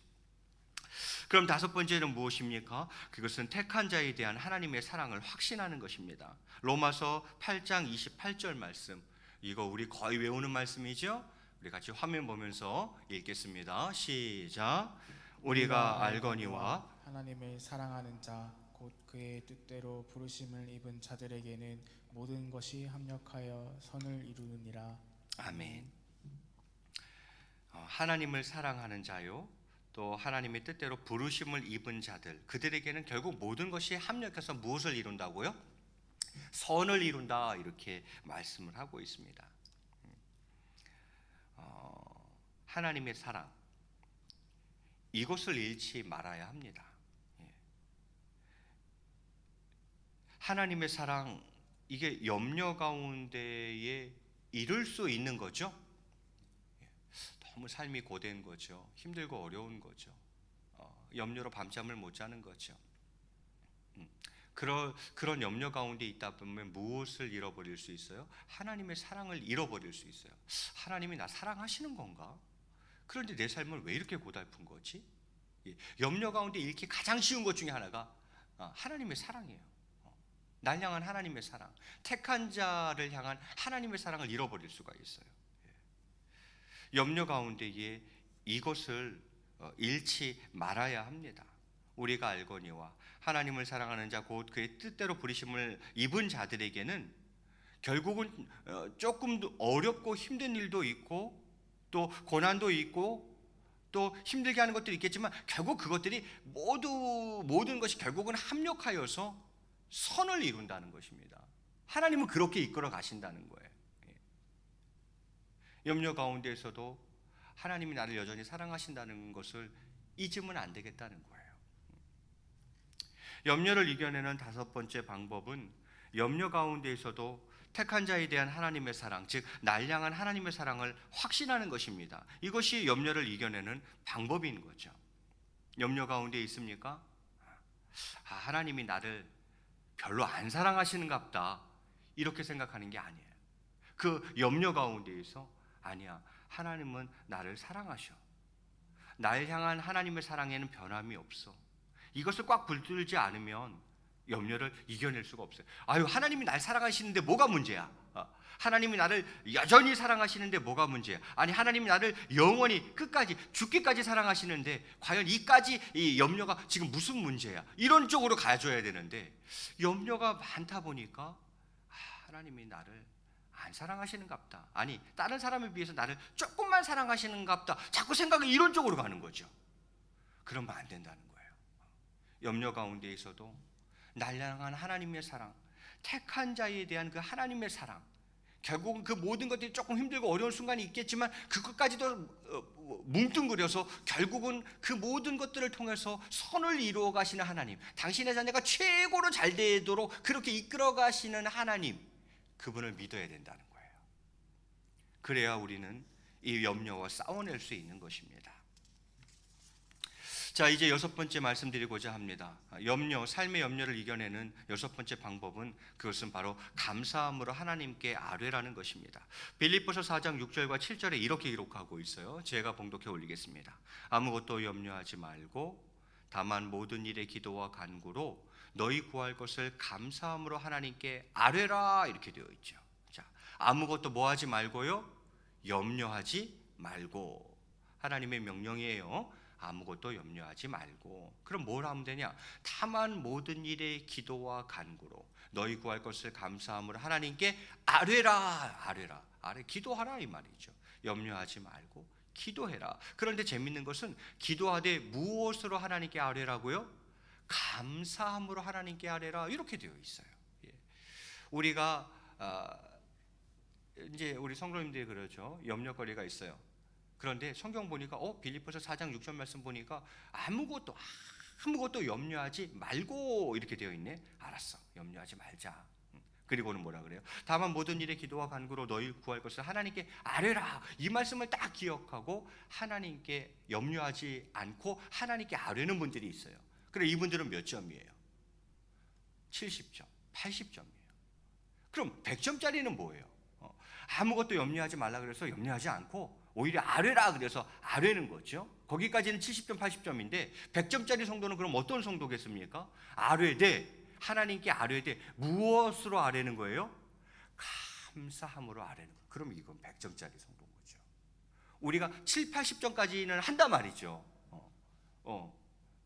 그럼 다섯 번째는 무엇입니까? 그것은 택한 자에 대한 하나님의 사랑을 확신하는 것입니다. 로마서 8장 28절 말씀, 이거 우리 거의 외우는 말씀이죠? 우리 같이 화면 보면서 읽겠습니다. 시작. 우리가 알거니와 하나님을 사랑하는 자 곧 그의 뜻대로 부르심을 입은 자들에게는 모든 것이 합력하여 선을 이루느니라. 아멘. 하나님을 사랑하는 자요, 또 하나님의 뜻대로 부르심을 입은 자들, 그들에게는 결국 모든 것이 합력해서 무엇을 이룬다고요? 선을 이룬다, 이렇게 말씀을 하고 있습니다. 하나님의 사랑, 이것을 잃지 말아야 합니다. 하나님의 사랑, 이게 염려 가운데에 이룰 수 있는 거죠. 너무 삶이 고된 거죠. 힘들고 어려운 거죠. 염려로 밤잠을 못 자는 거죠. 그런 염려 가운데 있다 보면 무엇을 잃어버릴 수 있어요? 하나님의 사랑을 잃어버릴 수 있어요. 하나님이 나 사랑하시는 건가? 그런데 내 삶을 왜 이렇게 고달픈 거지? 염려 가운데 잃기 가장 쉬운 것 중에 하나가 하나님의 사랑이에요. 날 향한 하나님의 사랑, 택한 자를 향한 하나님의 사랑을 잃어버릴 수가 있어요. 염려 가운데에 이것을 잃지 말아야 합니다. 우리가 알거니와 하나님을 사랑하는 자 곧 그의 뜻대로 부르심을 입은 자들에게는 결국은 조금 어렵고 힘든 일도 있고 또 고난도 있고 또 힘들게 하는 것들이 있겠지만 결국 그것들이 모든 것이 결국은 합력하여서 선을 이룬다는 것입니다. 하나님은 그렇게 이끌어 가신다는 거예요. 염려 가운데에서도 하나님이 나를 여전히 사랑하신다는 것을 잊으면 안 되겠다는 거예요. 염려를 이겨내는 다섯 번째 방법은 염려 가운데에서도 택한 자에 대한 하나님의 사랑, 즉 날 향한 하나님의 사랑을 확신하는 것입니다. 이것이 염려를 이겨내는 방법인 거죠. 염려 가운데 있습니까? 하나님이 나를 별로 안 사랑하시는갑다, 이렇게 생각하는 게 아니에요. 그 염려 가운데에서 아니야, 하나님은 나를 사랑하셔. 날 향한 하나님의 사랑에는 변함이 없어. 이것을 꽉 붙들지 않으면 염려를 이겨낼 수가 없어요. 아유, 하나님이 날 사랑하시는데 뭐가 문제야? 하나님이 나를 여전히 사랑하시는데 뭐가 문제야? 아니, 하나님이 나를 영원히 끝까지 죽기까지 사랑하시는데 과연 이 염려가 지금 무슨 문제야? 이런 쪽으로 가져야 되는데 염려가 많다 보니까 하나님이 나를 안 사랑하시는갑다, 아니 다른 사람에 비해서 나를 조금만 사랑하시는갑다, 자꾸 생각이 이런 쪽으로 가는 거죠. 그러면 안 된다는 거예요. 염려 가운데 있어도 날 향한 하나님의 사랑, 택한 자에 대한 그 하나님의 사랑, 결국은 그 모든 것들이 조금 힘들고 어려운 순간이 있겠지만 그것까지도 뭉뚱그려서 결국은 그 모든 것들을 통해서 선을 이루어 가시는 하나님, 당신의 자녀가 최고로 잘 되도록 그렇게 이끌어 가시는 하나님, 그분을 믿어야 된다는 거예요. 그래야 우리는 이 염려와 싸워낼 수 있는 것입니다. 자, 이제 여섯 번째 말씀드리고자 합니다. 염려, 삶의 염려를 이겨내는 여섯 번째 방법은, 그것은 바로 감사함으로 하나님께 아뢰라는 것입니다. 빌립보서 4장 6절과 7절에 이렇게 기록하고 있어요. 제가 봉독해 올리겠습니다. 아무것도 염려하지 말고 다만 모든 일에 기도와 간구로 너희 구할 것을 감사함으로 하나님께 아뢰라, 이렇게 되어 있죠. 자, 아무것도 뭐 하지 말고요? 염려하지 말고. 하나님의 명령이에요. 아무것도 염려하지 말고. 그럼 뭘 하면 되냐? 다만 모든 일에 기도와 간구로 너희 구할 것을 감사함으로 하나님께 아뢰라. 기도하라 이 말이죠. 염려하지 말고 기도해라. 그런데 재밌는 것은 기도하되 무엇으로 하나님께 아뢰라고요? 감사함으로 하나님께 아뢰라, 이렇게 되어 있어요. 우리가 이제 우리 성도님들이 그러죠. 염려거리가 있어요. 그런데 성경 보니까 빌립보서 4장 6절 말씀 보니까 아무것도 염려하지 말고 이렇게 되어 있네. 알았어, 염려하지 말자. 그리고는 뭐라 그래요? 다만 모든 일에 기도와 간구로 너희 구할 것을 하나님께 아뢰라. 이 말씀을 딱 기억하고 하나님께 염려하지 않고 하나님께 아뢰는 분들이 있어요. 그래, 이분들은 몇 점이에요? 70점, 80점이에요. 그럼 100점짜리는 뭐예요? 아무것도 염려하지 말라 그래서 염려하지 않고 오히려 아뢰라 그래서 아뢰는 거죠. 거기까지는 70점, 80점인데 100점짜리 성도는 그럼 어떤 성도겠습니까? 아뢰되, 하나님께 아뢰되 무엇으로 아뢰는 거예요? 감사함으로 아뢰는 거예요. 그럼 이건 100점짜리 성도인 거죠. 우리가 7, 80점까지는 한단 말이죠.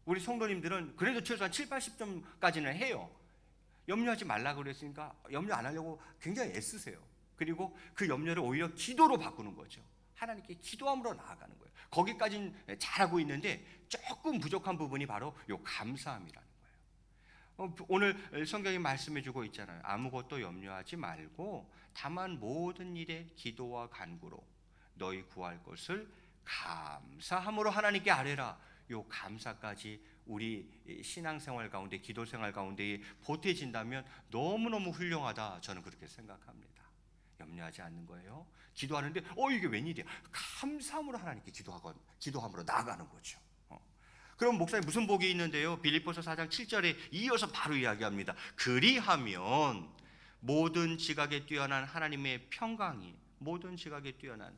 우리 성도님들은 그래도 최소한 7, 80점까지는 해요. 염려하지 말라고 그랬으니까 염려 안 하려고 굉장히 애쓰세요. 그리고 그 염려를 오히려 기도로 바꾸는 거죠. 하나님께 기도함으로 나아가는 거예요. 거기까지는 잘하고 있는데 조금 부족한 부분이 바로 요 감사함이라는 거예요. 오늘 성경이 말씀해 주고 있잖아요. 아무것도 염려하지 말고 다만 모든 일에 기도와 간구로 너희 구할 것을 감사함으로 하나님께 아뢰라. 요 감사까지 우리 신앙생활 가운데, 기도생활 가운데 보태진다면 너무너무 훌륭하다, 저는 그렇게 생각합니다. 염려하지 않는 거예요. 기도하는데 이게 웬일이야? 감사함으로 하나님께 기도함으로 나아가는 거죠. 그럼 목사님 무슨 복이 있는데요? 빌립보서 4장 7절에 이어서 바로 이야기합니다. 그리하면 모든 지각에 뛰어난 하나님의 평강이, 모든 지각에 뛰어난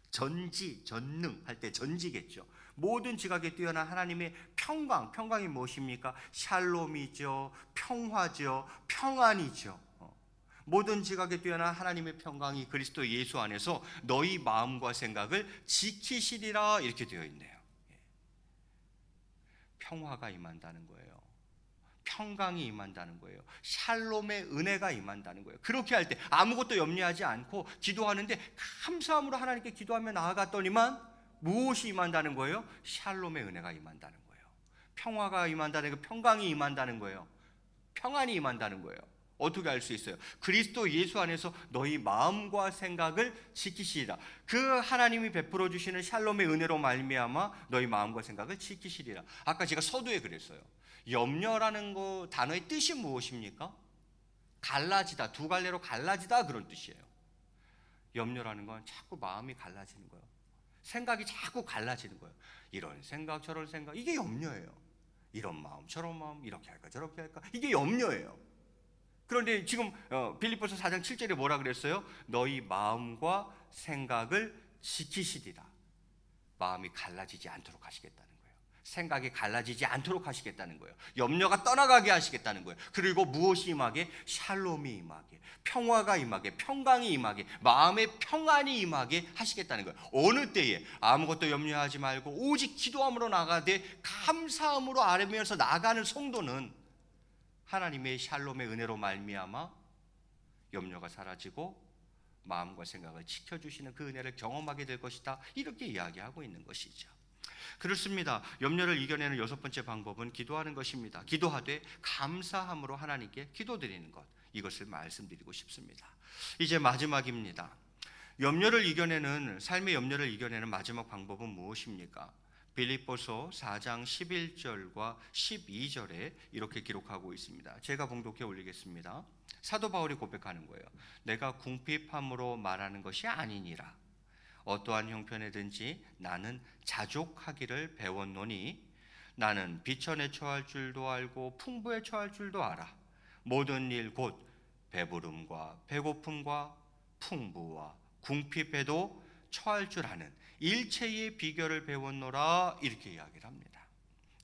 전능 할 때 전지겠죠. 모든 지각에 뛰어난 하나님의 평강이 무엇입니까? 샬롬이죠, 평화죠, 평안이죠. 모든 지각에 뛰어난 하나님의 평강이 그리스도 예수 안에서 너희 마음과 생각을 지키시리라, 이렇게 되어 있네요. 평화가 임한다는 거예요. 평강이 임한다는 거예요. 샬롬의 은혜가 임한다는 거예요. 그렇게 할 때 아무것도 염려하지 않고 기도하는데 감사함으로 하나님께 기도하며 나아갔더니만 무엇이 임한다는 거예요? 샬롬의 은혜가 임한다는 거예요. 평화가 임한다는 거예요. 평강이 임한다는 거예요. 평안이 임한다는 거예요. 어떻게 알 수 있어요? 그리스도 예수 안에서 너희 마음과 생각을 지키시리라. 그 하나님이 베풀어 주시는 샬롬의 은혜로 말미암아 너희 마음과 생각을 지키시리라. 아까 제가 서두에 그랬어요. 염려라는 거 단어의 뜻이 무엇입니까? 갈라지다, 두 갈래로 갈라지다, 그런 뜻이에요. 염려라는 건 자꾸 마음이 갈라지는 거예요. 생각이 자꾸 갈라지는 거예요. 이런 생각 저런 생각, 이게 염려예요. 이런 마음 저런 마음, 이렇게 할까 저렇게 할까, 이게 염려예요. 그런데 지금 빌립보서 4장 7절에 뭐라 그랬어요? 너희 마음과 생각을 지키시리라. 마음이 갈라지지 않도록 하시겠다는 거예요. 생각이 갈라지지 않도록 하시겠다는 거예요. 염려가 떠나가게 하시겠다는 거예요. 그리고 무엇이 임하게? 샬롬이 임하게, 평화가 임하게, 평강이 임하게, 마음의 평안이 임하게 하시겠다는 거예요. 어느 때에 아무것도 염려하지 말고 오직 기도함으로 나가되 감사함으로 아뢰면서 나가는 성도는 하나님의 샬롬의 은혜로 말미암아 염려가 사라지고 마음과 생각을 지켜주시는 그 은혜를 경험하게 될 것이다, 이렇게 이야기하고 있는 것이죠. 그렇습니다. 염려를 이겨내는 여섯 번째 방법은 기도하는 것입니다. 기도하되 감사함으로 하나님께 기도드리는 것, 이것을 말씀드리고 싶습니다. 이제 마지막입니다. 염려를 이겨내는, 삶의 염려를 이겨내는 마지막 방법은 무엇입니까? 빌립보서 4장 11절과 12절에 이렇게 기록하고 있습니다. 제가 봉독해 올리겠습니다. 사도 바울이 고백하는 거예요. 내가 궁핍함으로 말하는 것이 아니니라. 어떠한 형편에든지 나는 자족하기를 배웠노니 나는 비천에 처할 줄도 알고 풍부에 처할 줄도 알아. 모든 일 곧 배부름과 배고픔과 풍부와 궁핍에도 처할 줄 아는 일체의 비결을 배웠노라, 이렇게 이야기를 합니다.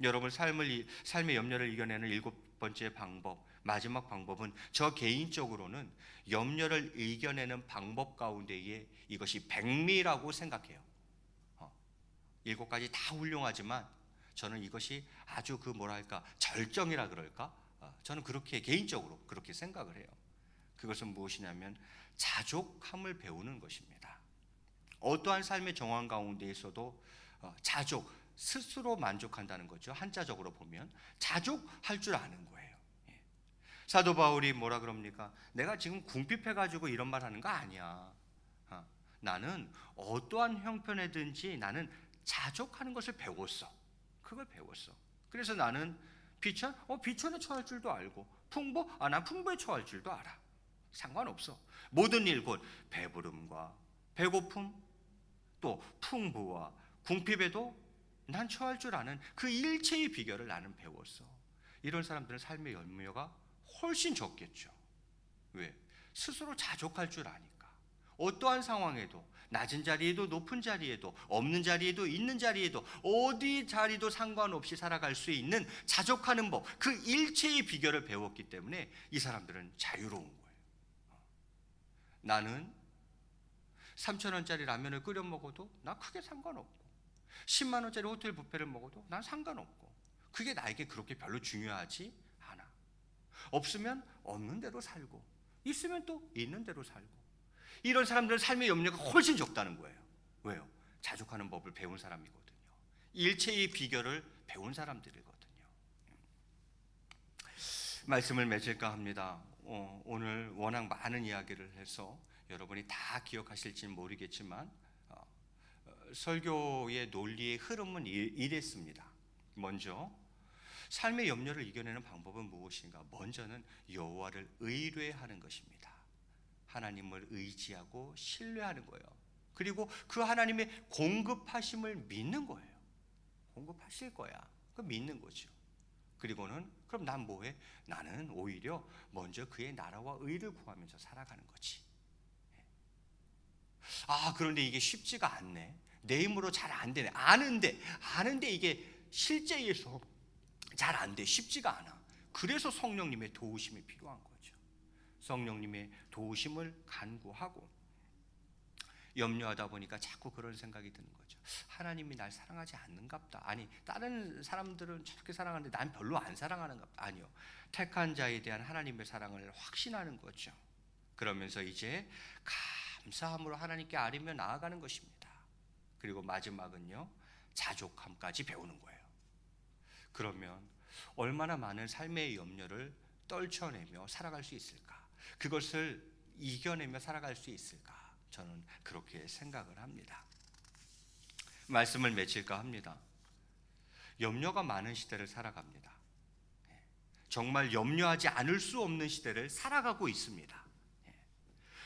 여러분, 삶의 염려를 이겨내는 일곱 번째 방법, 마지막 방법은 저 개인적으로는 염려를 이겨내는 방법 가운데에 이것이 백미라고 생각해요. 일곱 가지 다 훌륭하지만 저는 이것이 아주 절정이라 그럴까? 저는 그렇게 개인적으로 그렇게 생각을 해요. 그것은 무엇이냐면 자족함을 배우는 것입니다. 어떠한 삶의 정황 가운데 있어도 자족, 스스로 만족한다는 거죠. 한자적으로 보면 자족할 줄 아는 거예요. 사도 바울이 뭐라 그럽니까? 내가 지금 궁핍해가지고 이런 말 하는 거 아니야. 나는 어떠한 형편에든지 나는 자족하는 것을 배웠어. 그걸 배웠어. 그래서 나는 비천에 처할 줄도 알고 난 풍부에 처할 줄도 알아. 상관없어. 모든 일 곧 배부름과 배고픔 또 풍부와 궁핍에도 난 처할 줄 아는 그 일체의 비결을 나는 배웠어. 이런 사람들은 삶의 염려가 훨씬 적겠죠. 왜? 스스로 자족할 줄 아니까. 어떠한 상황에도, 낮은 자리에도 높은 자리에도, 없는 자리에도 있는 자리에도, 어디 자리도 상관없이 살아갈 수 있는 자족하는 법, 그 일체의 비결을 배웠기 때문에 이 사람들은 자유로운 거예요. 나는 3,000원짜리 라면을 끓여 먹어도 나 크게 상관없고, 10만 원짜리 호텔 뷔페를 먹어도 난 상관없고, 그게 나에게 그렇게 별로 중요하지 않아. 없으면 없는 대로 살고, 있으면 또 있는 대로 살고. 이런 사람들은 삶의 염려가 훨씬 적다는 거예요. 왜요? 자족하는 법을 배운 사람이거든요. 일체의 비결을 배운 사람들이거든요. 말씀을 맺을까 합니다. 오늘 워낙 많은 이야기를 해서 여러분이 다 기억하실지는 모르겠지만 설교의 논리의 흐름은 이랬습니다. 먼저 삶의 염려를 이겨내는 방법은 무엇인가? 먼저는 여호와를 의뢰하는 것입니다. 하나님을 의지하고 신뢰하는 거예요. 그리고 그 하나님의 공급하심을 믿는 거예요. 공급하실 거야. 그 믿는 거죠. 그리고는 그럼 난 뭐해? 나는 오히려 먼저 그의 나라와 의를 구하면서 살아가는 거지. 그런데 이게 쉽지가 않네. 내 힘으로 잘 안 되네. 아는데 이게 실제에서 잘 안 돼. 쉽지가 않아. 그래서 성령님의 도우심이 필요한 거죠. 성령님의 도우심을 간구하고, 염려하다 보니까 자꾸 그런 생각이 드는 거죠. 하나님이 날 사랑하지 않는갑다. 아니, 다른 사람들은 저렇게 사랑하는데 난 별로 안 사랑하는갑다. 아니요. 택한 자에 대한 하나님의 사랑을 확신하는 거죠. 그러면서 이제 감사함으로 하나님께 아뢰며 나아가는 것입니다. 그리고 마지막은요, 자족함까지 배우는 거예요. 그러면 얼마나 많은 삶의 염려를 떨쳐내며 살아갈 수 있을까? 그것을 이겨내며 살아갈 수 있을까? 저는 그렇게 생각을 합니다. 말씀을 맺힐까 합니다. 염려가 많은 시대를 살아갑니다. 정말 염려하지 않을 수 없는 시대를 살아가고 있습니다.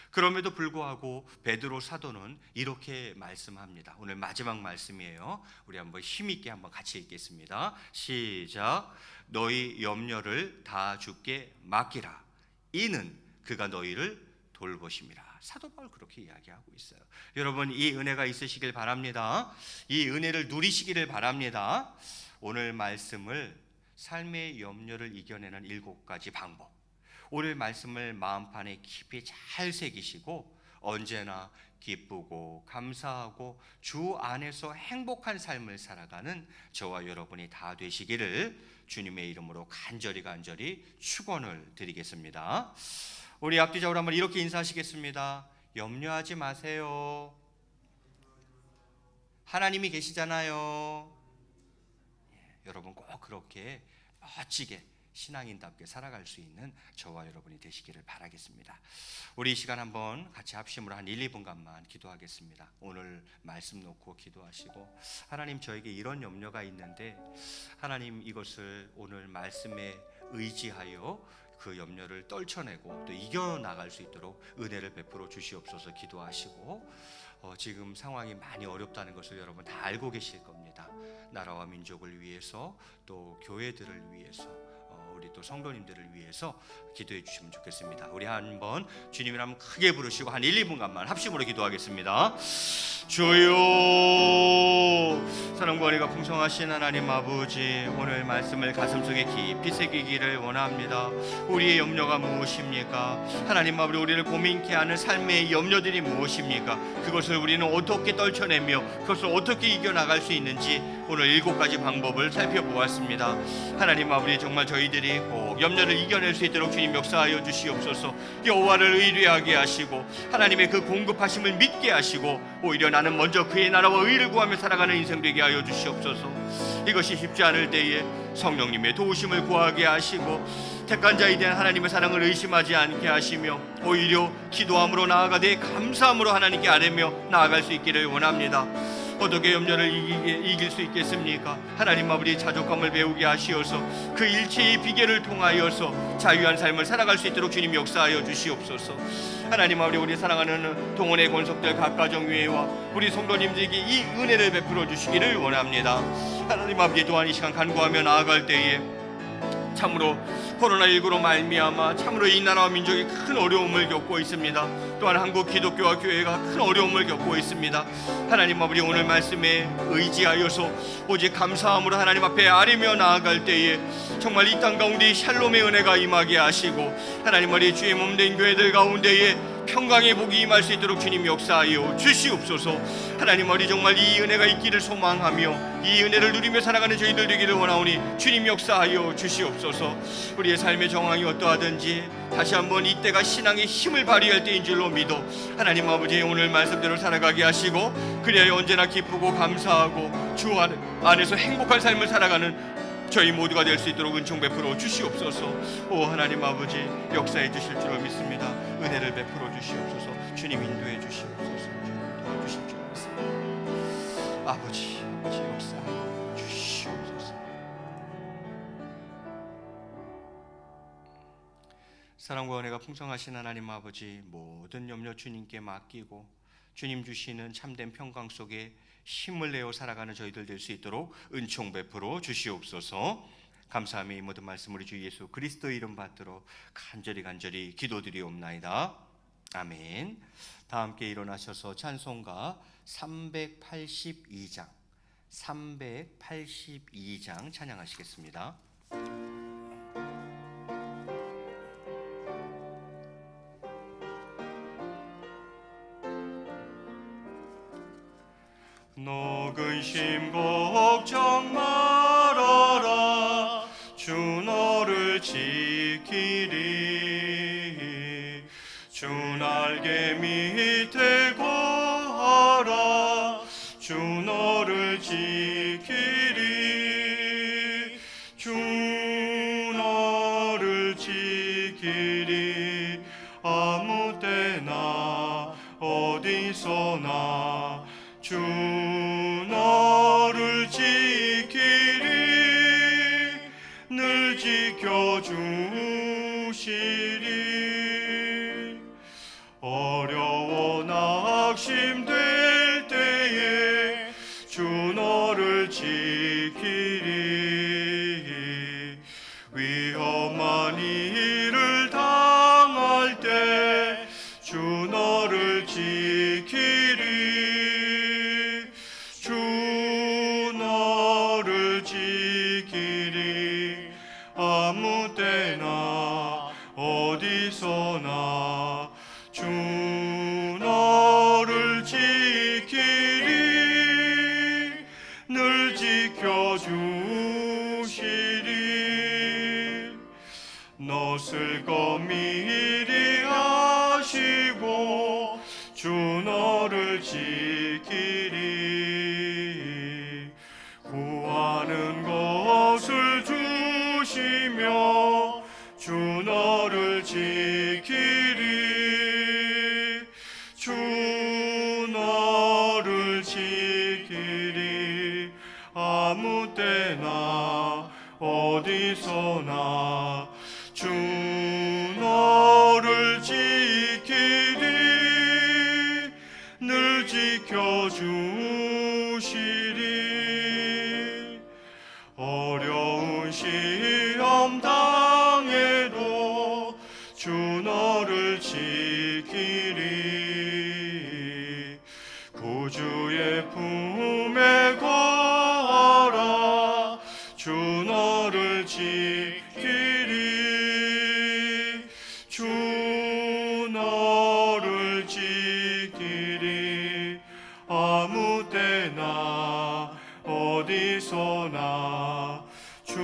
그럼에도 불구하고 베드로 사도는 이렇게 말씀합니다. 오늘 마지막 말씀이에요. 우리 한번 힘있게 한번 같이 읽겠습니다. 시작. 너희 염려를 다 주께 맡기라. 이는 그가 너희를 돌보심이라. 사도 바울 그렇게 이야기하고 있어요. 여러분, 이 은혜가 있으시길 바랍니다. 이 은혜를 누리시기를 바랍니다. 오늘 말씀을 삶의 염려를 이겨내는 7가지 방법, 오늘 말씀을 마음판에 깊이 잘 새기시고 언제나 기쁘고 감사하고 주 안에서 행복한 삶을 살아가는 저와 여러분이 다 되시기를 주님의 이름으로 간절히 축원을 드리겠습니다. 우리 앞뒤적으로 한번 이렇게 인사하시겠습니다. 염려하지 마세요. 하나님이 계시잖아요. 여러분 꼭 그렇게 멋지게 신앙인답게 살아갈 수 있는 저와 여러분이 되시기를 바라겠습니다. 우리 이 시간 한번 같이 합심으로 한 1, 2분간만 기도하겠습니다. 오늘 말씀 놓고 기도하시고, 하나님 저에게 이런 염려가 있는데 하나님 이것을 오늘 말씀에 의지하여 그 염려를 떨쳐내고 또 이겨나갈 수 있도록 은혜를 베풀어 주시옵소서 기도하시고, 지금 상황이 많이 어렵다는 것을 여러분 다 알고 계실 겁니다. 나라와 민족을 위해서 또 교회들을 위해서 우리 또 성도님들을 위해서 기도해 주시면 좋겠습니다. 우리 한번 주님을 한번 크게 부르시고 한 1, 2분간만 합심으로 기도하겠습니다. 주여, 사랑과 은혜가 풍성하신 하나님 아버지, 오늘 말씀을 가슴속에 깊이 새기기를 원합니다. 우리의 염려가 무엇입니까? 하나님 아버지, 우리를 고민케 하는 삶의 염려들이 무엇입니까? 그것을 우리는 어떻게 떨쳐내며 그것을 어떻게 이겨나갈 수 있는지 오늘 7가지 방법을 살펴보았습니다. 하나님 아버지, 정말 저희들이 꼭 염려를 이겨낼 수 있도록 주님 역사하여 주시옵소서. 여호와를 의뢰하게 하시고 하나님의 그 공급하심을 믿게 하시고, 오히려 나는 먼저 그의 나라와 의를 구하며 살아가는 인생 되게 하여 주시옵소서. 이것이 쉽지 않을 때에 성령님의 도우심을 구하게 하시고, 택한 자에 대한 하나님의 사랑을 의심하지 않게 하시며, 오히려 기도함으로 나아가되 감사함으로 하나님께 아뢰며 나아갈 수 있기를 원합니다. 어떻게 염려를 이길 수 있겠습니까? 하나님 아버지, 자족함을 배우게 하시어서 그 일체의 비결을 통하여서 자유한 삶을 살아갈 수 있도록 주님 역사하여 주시옵소서. 하나님 아버지, 우리 사랑하는 동원의 권속들 각 가정교회와 우리 성도님들에게 이 은혜를 베풀어 주시기를 원합니다. 하나님 아버지, 또한 이 시간 간구하며 나아갈 때에 참으로 코로나19로 말미암아 참으로 이 나라와 민족이 큰 어려움을 겪고 있습니다. 또한 한국 기독교와 교회가 큰 어려움을 겪고 있습니다. 하나님 아버지, 오늘 말씀에 의지하여서 오직 감사함으로 하나님 앞에 아뢰며 나아갈 때에 정말 이 땅 가운데 샬롬의 은혜가 임하게 하시고, 하나님 아버지, 주의 몸된 교회들 가운데에 평강의 복이 임할 수 있도록 주님 역사하여 주시옵소서. 하나님 아버지, 정말 이 은혜가 있기를 소망하며 이 은혜를 누리며 살아가는 저희들 되기를 원하오니 주님 역사하여 주시옵소서. 우리의 삶의 정황이 어떠하든지 다시 한번 이때가 신앙의 힘을 발휘할 때인 줄로 믿어 하나님 아버지, 오늘 말씀대로 살아가게 하시고, 그리하여 언제나 기쁘고 감사하고 주 안에서 행복한 삶을 살아가는 저희 모두가 될 수 있도록 은총 베풀어 주시옵소서. 오 하나님 아버지, 역사해 주실 줄로 믿습니다. 은혜를 베풀어 주시옵소서. 주님 인도해 주시옵소서. 주님 도와주실 줄로 믿습니다. 아버지 역사해 주시옵소서. 사랑과 은혜가 풍성하신 하나님 아버지, 모든 염려 주님께 맡기고 주님 주시는 참된 평강 속에 힘을 내어 살아가는 저희들 될 수 있도록 은총 베풀어 주시옵소서. 감사함이 이 모든 말씀 우리 주 예수 그리스도 이름 받들어 간절히 기도드리옵나이다. 아멘. 다 함께 일어나셔서 찬송가 382장 찬양하시겠습니다. 너 근심 걱정 말아라, 주 너를 지키리. 주 날개 밑에 거하라, 주 너를 지키리. 주 너를 지키리. 아무 때나 어디서나 주 너를 지키리. 늘 지켜주시리. 어려워 낙심될 때에 주 너를 지키리. 위험한 일을 당할 때 주 너를 지키리. 주 너를 지키리. 아무 때나 어디서나 주 너를 지키리. 늘 지켜주시리. 넛을 거미리 하시고 주 너를 지키리. 때나 어디서나 주 너를 지키리 늘 지켜주시리 어려운 시험 당해도 주 너를 지키리 구주의 품에 거하라 주 너를 지키리 주 너를 지키리 아무 때나 어디서나 주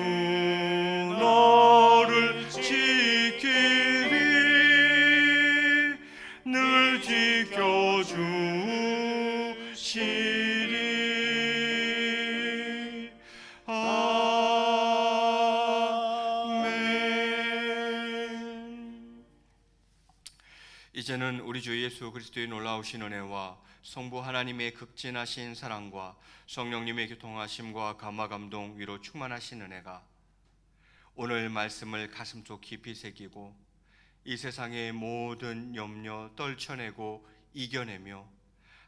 너를 지키리 늘 지켜주시리 아멘. 이제는 우리 주 예수 그리스도의 놀라우신 은혜와 성부 하나님의 극진하신 사랑과 성령님의 교통하심과 감화 감동 위로 충만하신 은혜가 오늘 말씀을 가슴속 깊이 새기고 이 세상의 모든 염려 떨쳐내고 이겨내며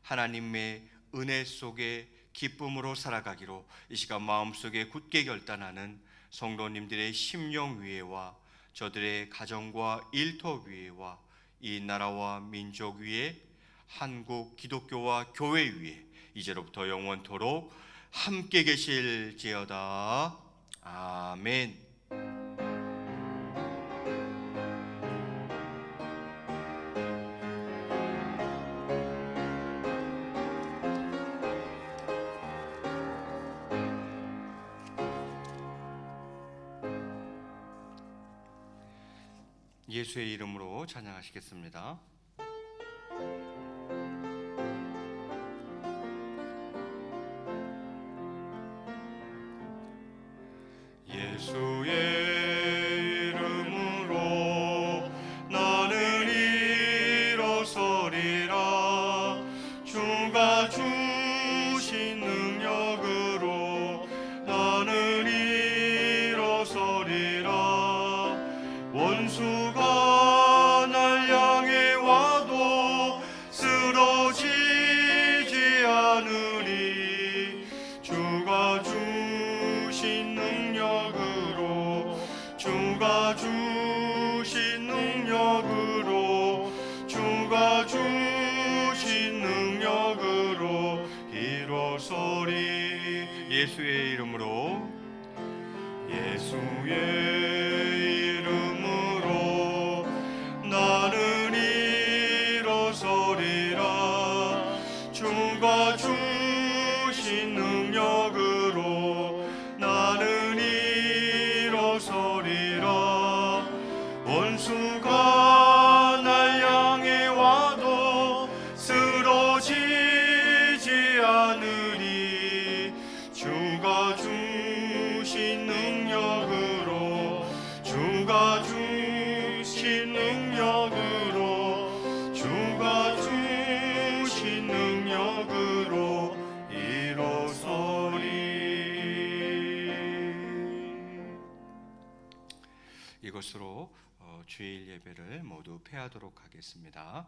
하나님의 은혜 속에 기쁨으로 살아가기로 이 시간 마음속에 굳게 결단하는 성도님들의 심령 위에와 저들의 가정과 일터 위에와 이 나라와 민족 위에 한국 기독교와 교회 위에 이제로부터 영원토록 함께 계실지어다. 아멘. 예수의 이름으로 찬양하시겠습니다. 예수의 이름으로 나는 일어서리라 주가 주신 능력으로 나는 일어서리라 원수가 날 향해 와도 쓰러지지 않으리 주가 주신 능력으로 주가 주신 능력으로 주가 주신 능력으로 일어서리 예수의 이름으로 예수의 이름으로 나는 일어서리라 주가 주신 능력으로 나는 일어서리라 원수가 날 향해 와도 쓰러지지 않으리 주가 주신 능력으로 주가 주신 능력으로 주가 주신 능력으로 일어서리. 이것으로 주일 예배를 모두 폐하도록 하겠습니다.